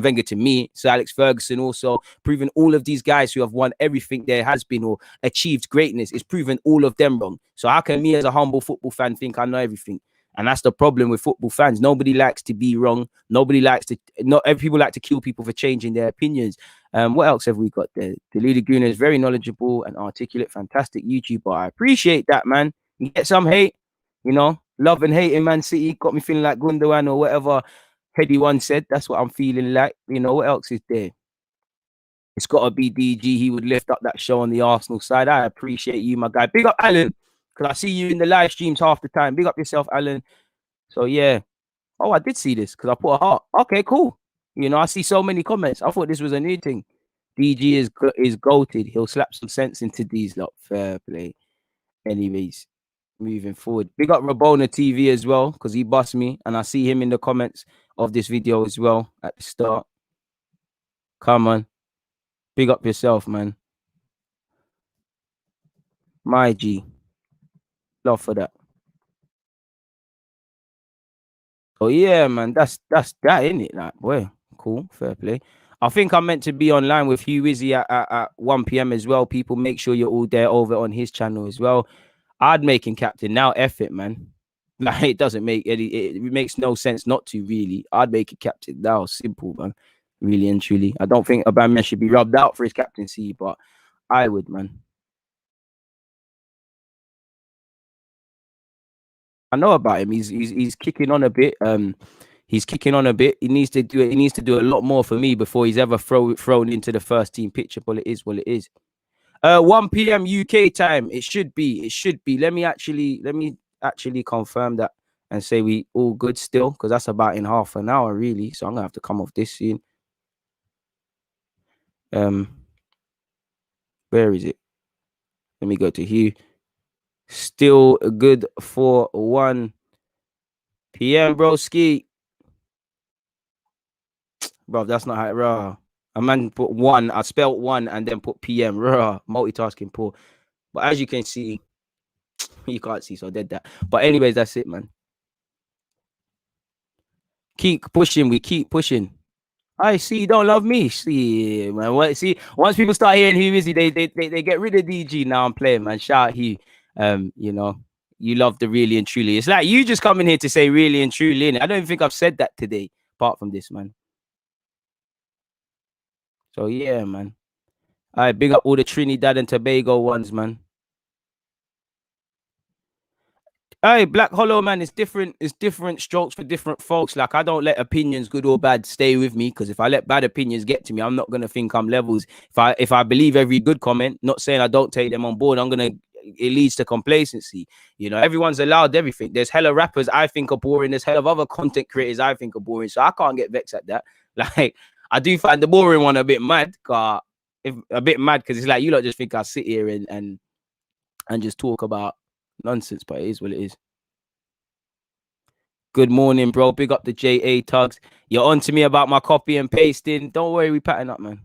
Wenger to me, Sir Alex Ferguson also, proven all of these guys who have won everything there has been or achieved greatness. It's proven all of them wrong. So how can me as a humble football fan think I know everything? And that's the problem with football fans. Nobody likes to be wrong. People like to kill people for changing their opinions. What else have we got there? Deluded Guna is very knowledgeable and articulate, fantastic YouTuber. I appreciate that, man. You get some hate, you know, love and hate in Man City. Got me feeling like Gundogan or whatever Heady one said. That's what I'm feeling like. You know, what else is there? It's got to be DG. He would lift up that show on the Arsenal side. I appreciate you, my guy. Big up, Alan, because I see you in the live streams half the time. Big up yourself, Alan. So, yeah. Oh, I did see this because I put a heart. Okay, cool. You know, I see so many comments. I thought this was a new thing. DG is goated. He'll slap some sense into these lot. Fair play. Anyways, moving forward. Big up Rabona TV as well because he bust me. And I see him in the comments of this video as well at the start. Come on. Big up yourself, man. My G. Love for that. Oh yeah, man. That's that, isn't it? Like, boy, cool, fair play. I think I'm meant to be online with Hugh Izzy at 1 p.m. as well. People, make sure you're all there over on his channel as well. I'd make him captain now. F it, man. Like it doesn't make any. It makes no sense not to really. I'd make it captain now. Simple, man. Really and truly, I don't think Aubameyang should be rubbed out for his captaincy, but I would, man. I know about him. He's kicking on a bit. He's kicking on a bit. He needs to do it. He needs to do a lot more for me before he's ever thrown into the first team picture. But it is what it is. 1 p.m. UK time. It should be. It should be. Let me actually confirm that and say we all good still, because that's about in half an hour, really. So I'm gonna have to come off this soon. Where is it? Let me go to Hugh. Still good for 1 p.m. broski. Bro, that's not how it raw. A man put one, I spelled one and then put PM. Raw. Multitasking poor. But as you can see, you can't see, so I did that. But anyways, that's it, man. Keep pushing, we keep pushing. I see you don't love me. See, man. What see, once people start hearing who is he, they get rid of DG. Now I'm playing, man. Shout out you. You know, you love the really and truly. It's like you just coming here to say really and truly. I don't even think I've said that today, apart from this, man. So yeah, man. All right, big up all the Trinidad and Tobago ones, man. Hey, Black Hollow, man, it's different. It's different strokes for different folks. Like, I don't let opinions, good or bad, stay with me, because if I let bad opinions get to me, I'm not gonna think I'm levels. If I believe every good comment, not saying I don't take them on board, it leads to complacency. You know, everyone's allowed everything. There's hella rappers I think are boring. There's hella of other content creators I think are boring. So I can't get vexed at that. Like, I do find the boring one a bit mad, because it's like you lot just think I sit here and just talk about nonsense, but it is what it is. Good morning, bro. Big up the JA Tugs. You're on to me about my copy and pasting. Don't worry, we pattern up, man.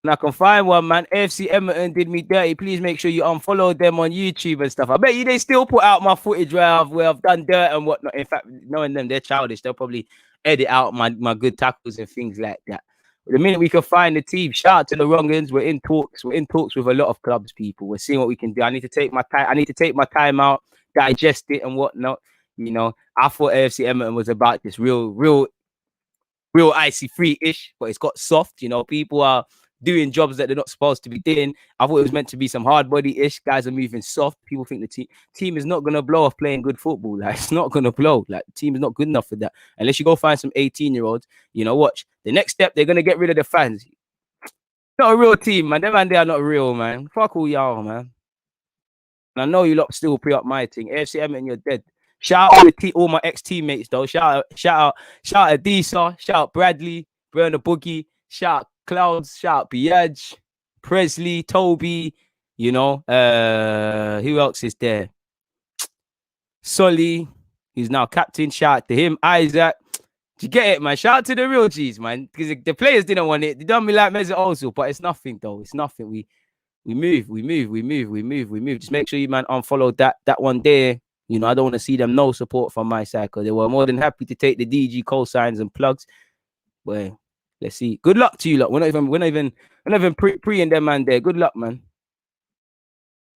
And I can find one, man. AFC Edmonton did me dirty. Please make sure you unfollow them on YouTube and stuff. I bet you they still put out my footage where I've done dirt and whatnot. In fact, knowing them, they're childish. They'll probably edit out my good tackles and things like that. But the minute we can find the team, shout out to the wrongins. We're in talks. We're in talks with a lot of clubs, people. We're seeing what we can do. I need to take my time. I need to take my time out, digest it and whatnot. You know, I thought AFC Edmonton was about this real icy free-ish, but it's got soft. You know, people are doing jobs that they're not supposed to be doing. I thought it was meant to be some hard body-ish. Guys are moving soft. People think the team is not going to blow off playing good football. Like, it's not going to blow. Like, the team is not good enough for that. Unless you go find some 18-year-olds, you know, watch. The next step, they're going to get rid of the fans. Not a real team, man. Them man, they are not real, man. Fuck all y'all, man. And I know you lot still pre up my thing. AFC Edmonton, you're dead. Shout out to all my ex-teammates, though. Shout out Adisa, shout out Bradley, Burner Boogie, shout out Clouds, shout out Biage, Presley, Toby, you know, who else is there? Sully, who's now captain. Shout out to him. Isaac. Do you get it, man? Shout out to the real G's, man. Because the players didn't want it. They done me like Mesut also, but it's nothing, though. It's nothing. We move. Just make sure you, man, unfollow that one there. You know, I don't want to see them no support from my side, because they were more than happy to take the DG cosigns and plugs. Well, let's see. Good luck to you, lot. We're not even pre-ing them, man. There. Good luck, man.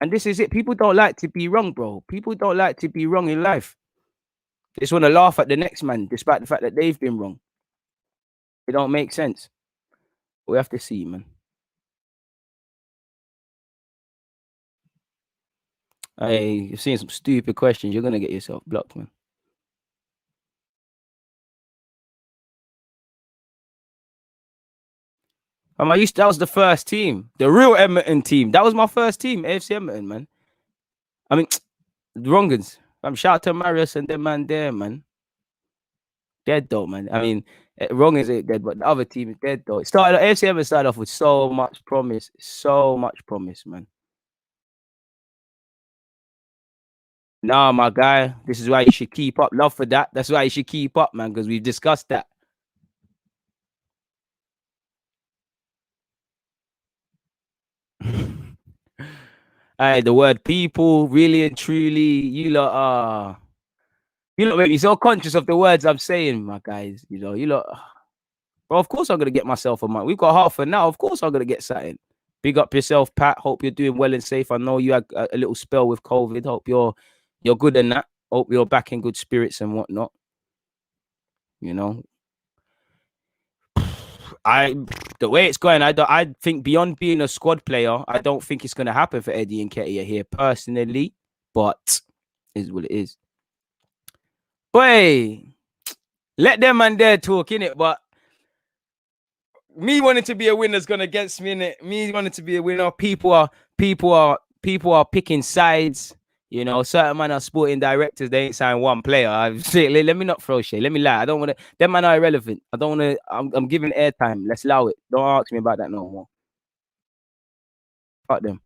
And this is it. People don't like to be wrong, bro. People don't like to be wrong in life. They just want to laugh at the next man, despite the fact that they've been wrong. It don't make sense. We have to see, man. Hey, you're seeing some stupid questions. You're gonna get yourself blocked, man. That was the first team, the real Edmonton team. That was my first team, AFC Edmonton, man. I mean, the wrongins. Shout out to Marius and them man there, man. Dead though, man. I mean, wrongins ain't dead, but the other team is dead though. AFC Edmonton started off with so much promise, man. Nah, my guy, this is why you should keep up. Love for that. That's why you should keep up, man, because we've discussed that. Hey, the word people, really and truly, you lot make me so conscious of the words I'm saying, my guys. You know, you lot. Bro, of course I'm gonna get myself a mic. We've got half an hour. Of course I'm gonna get something. Big up yourself, Pat. Hope you're doing well and safe. I know you had a little spell with COVID. Hope you're good in that. Hope you're back in good spirits and whatnot. You know, I the way it's going, I think beyond being a squad player, I don't think it's gonna happen for Eddie and Nketiah here personally. But is what it is. Boy, let them man there talk in it. But me wanting to be a winner's gone against me in it. Me wanting to be a winner. People are picking sides. You know, certain man are sporting directors. They ain't signed one player. Let me not throw shade. Let me lie. I don't want to. Them man are irrelevant. I don't want to. I'm giving airtime. Let's allow it. Don't ask me about that no more. Fuck them.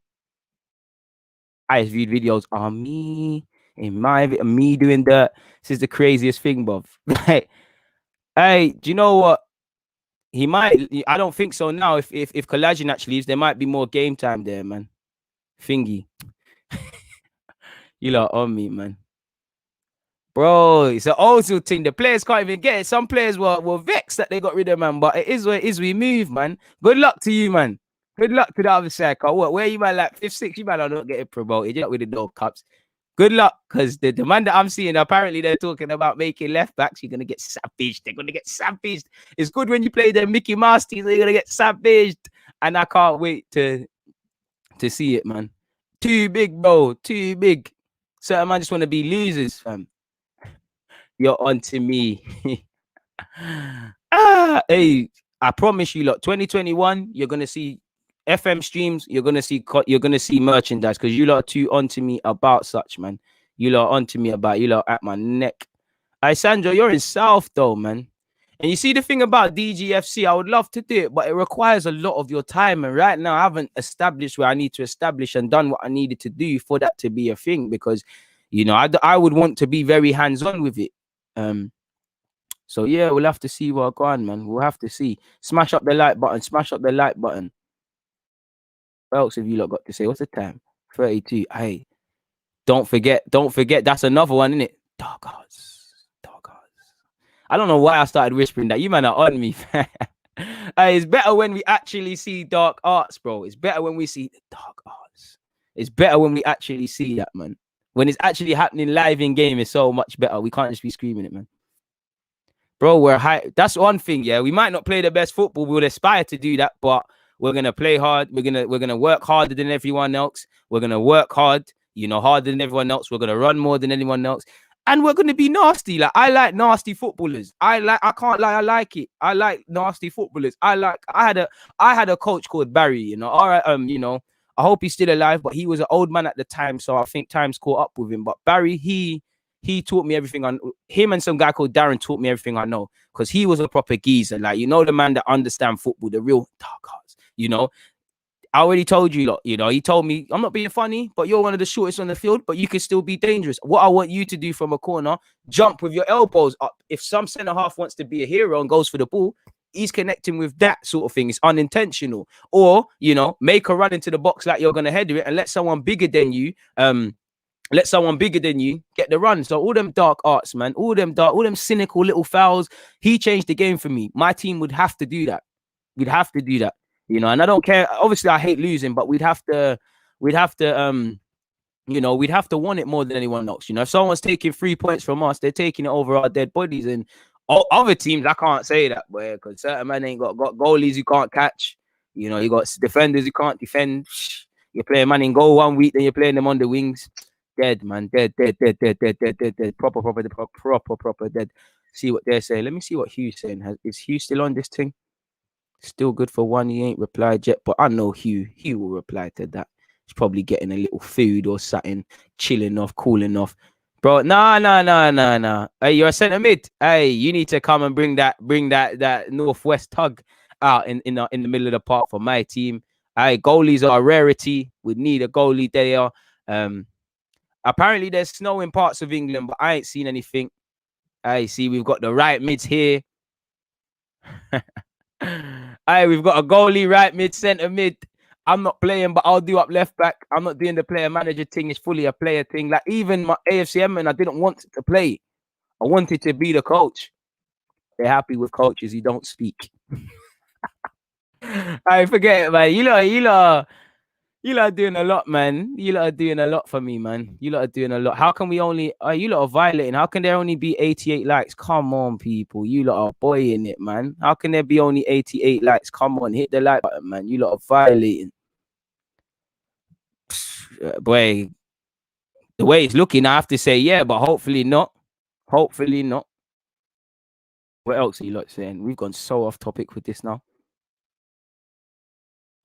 I viewed videos on me in me doing that. This is the craziest thing, bruv. Like, hey, do you know what? He might. I don't think so now. If Kolasinac leaves, there might be more game time there, man. Thingy, you lot on me, man. Bro, it's an old school thing. The players can't even get it. Some players were vexed that they got rid of man, but it is what it is. We move, man. Good luck to you, man. Good luck to the other side. What? Where you man like 5th, 6th? You man are not getting promoted. You're not with the dog cups. Good luck, because the man that I'm seeing, apparently they're talking about making left backs. You're gonna get savaged. They're gonna get savaged. It's good when you play the Mickey Mouse teams. You're gonna get savaged, and I can't wait to see it, man. Too big, bro. Too big. Certain man just want to be losers, fam. You're on to me. Hey, I promise you, look, 2021, you're gonna see FM streams. You're gonna see merchandise, because you lot are too onto me about such, man. You lot are onto me about. You lot at my neck. Hey, Sandro, you're in South though, man. And you see the thing about DGFC, I would love to do it, but it requires a lot of your time. And right now, I haven't established where I need to establish and done what I needed to do for that to be a thing, because, you know, I would want to be very hands-on with it. So yeah, we'll have to see what's going on, man. We'll have to see. Smash up the like button. Smash up the like button. What else have you lot got to say? What's the time? 32. Hey, don't forget. That's another one, isn't it? Dark Arts. I don't know why I started whispering that. You man are on me. It's better when we actually see Dark Arts, bro. It's better when we see the Dark Arts. It's better when we actually see that, man. When it's actually happening live in game, it's so much better. We can't just be screaming it, man. Bro, we're high. That's one thing, yeah. We might not play the best football. We would aspire to do that, but we're gonna play hard. We're gonna work harder than everyone else. We're gonna work hard, you know, harder than everyone else. We're gonna run more than anyone else. And we're gonna be nasty. Like, I like nasty footballers. I can't lie, I like it. I like nasty footballers. I had a coach called Barry, you know. All right, you know, I hope he's still alive, but he was an old man at the time, so I think time's caught up with him. But Barry, he taught me everything on him, and some guy called Darren taught me everything I know, because he was a proper geezer. Like, you know, the man that understand football, the real dark hearts, you know. I already told you, you know, he told me, I'm not being funny, but you're one of the shortest on the field, but you can still be dangerous. What I want you to do from a corner, jump with your elbows up. If some centre half wants to be a hero and goes for the ball, he's connecting with that sort of thing. It's unintentional. Or, you know, make a run into the box like you're going to header it, and let someone bigger than you, get the run. So all them dark arts, man, all them cynical little fouls, he changed the game for me. My team would have to do that. We'd have to do that. You know, and I don't care. Obviously, I hate losing, but we'd have to, you know, we'd have to want it more than anyone else. You know, if someone's taking 3 points from us, they're taking it over our dead bodies. And other teams, I can't say that, boy, because certain man ain't got goalies you can't catch. You know, you got defenders you can't defend. You're playing man in goal 1 week, then you're playing them on the wings. Dead, man. Dead. Proper dead. See what they're saying. Let me see what Hugh's saying. Is Hugh still on this thing? Still good for one. He ain't replied yet, but I know Hugh will reply to that. He's probably getting a little food or something, chilling off, cooling off. Bro, nah. Hey, you're a centre mid. Hey, you need to come and bring that northwest tug out in the middle of the park for my team. Hey, goalies are a rarity. We need a goalie there. Apparently there's snow in parts of England, but I ain't seen anything. I see we've got the right mids here. Hey, we've got a goalie, right mid, centre mid. I'm not playing, but I'll do up left back. I'm not doing the player manager thing. It's fully a player thing. Like, even my AFCM, and I didn't want to play. I wanted to be the coach. They're happy with coaches who don't speak. I forget it, man. You lot are doing a lot, man. You lot are doing a lot for me, man. You lot are doing a lot. How can we only? You lot are violating. How can there only be 88 likes? Come on, people. You lot are boying it, man. How can there be only 88 likes? Come on, hit the like button, man. You lot are violating. Boy, the way it's looking, I have to say, yeah, but hopefully not. Hopefully not. What else are you lot saying? We've gone so off topic with this now.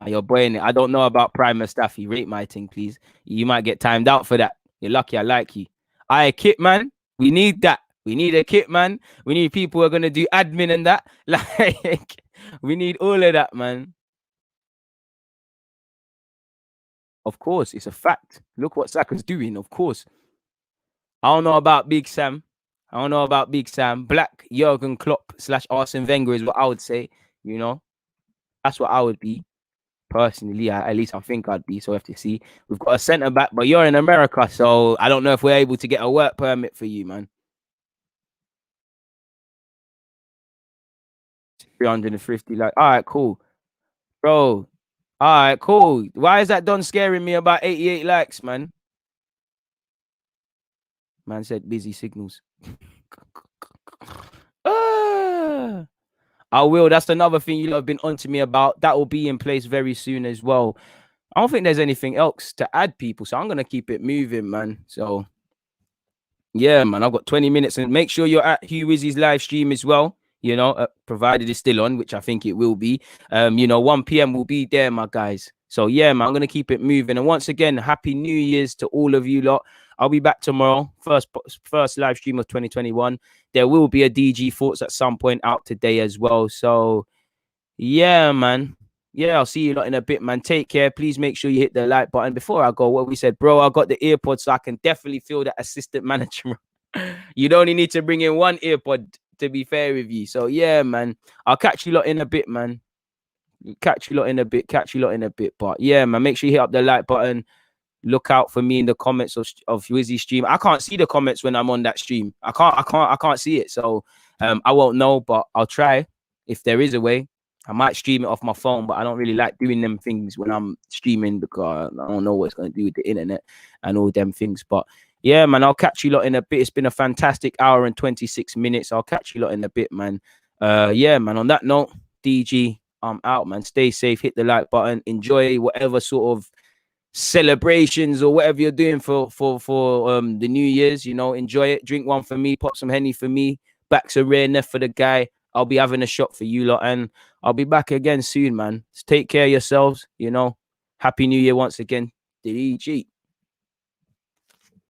You're boying it. I don't know about Prime Mustafi. Rate my thing, please. You might get timed out for that. You're lucky. I like you. Kit man. We need that. We need a kit man. We need people who are gonna do admin and that. Like, we need all of that, man. Of course, it's a fact. Look what Saka's doing. Of course. I don't know about Big Sam. I don't know about Big Sam. Black Jurgen Klopp / Arsene Wenger is what I would say. You know, that's what I would be. Personally, at least I think I'd be. So we have to see. We've got a centre back, but you're in America, so I don't know if we're able to get a work permit for you, man. 350, like, all right, cool, bro. All right, cool. Why is that done scaring me about 88 likes, man? Man said busy signals. I will. That's another thing you lot have been onto me about. That will be in place very soon as well. I don't think there's anything else to add, people. So I'm gonna keep it moving, man. So yeah, man, I've got 20 minutes, and make sure you're at Hugh Wizzy's live stream as well. You know, provided it's still on, which I think it will be. 1 p.m. will be there, my guys. So yeah, man, I'm gonna keep it moving. And once again, happy New Year's to all of you lot. I'll be back tomorrow. First live stream of 2021. There will be a DG Thoughts at some point out today as well. So yeah, man. Yeah, I'll see you lot in a bit, man. Take care. Please make sure you hit the like button. Before I go, what we said, bro, I got the earpods, so I can definitely feel that assistant manager. You'd only need to bring in one earpod, to be fair with you. So yeah, man. I'll catch you lot in a bit, man. Catch you lot in a bit. Catch you lot in a bit. But yeah, man, make sure you hit up the like button. Look out for me in the comments of Wizzy stream. I can't see the comments when I'm on that stream. I can't see it. So I won't know, but I'll try. If there is a way, I might stream it off my phone, but I don't really like doing them things when I'm streaming because I don't know what it's going to do with the internet and all them things. But yeah, man, I'll catch you lot in a bit. It's been a fantastic hour and 26 minutes. I'll catch you lot in a bit, man. Yeah, man. On that note, DG, I'm out, man. Stay safe. Hit the like button. Enjoy whatever sort of celebrations or whatever you're doing for the New Year's. You know, enjoy it. Drink one for me. Pop some Henny for me. Back's a rare neff for the guy. I'll be having a shot for you lot, and I'll be back again soon, man. Take care of yourselves. You know, Happy New Year once again. DG.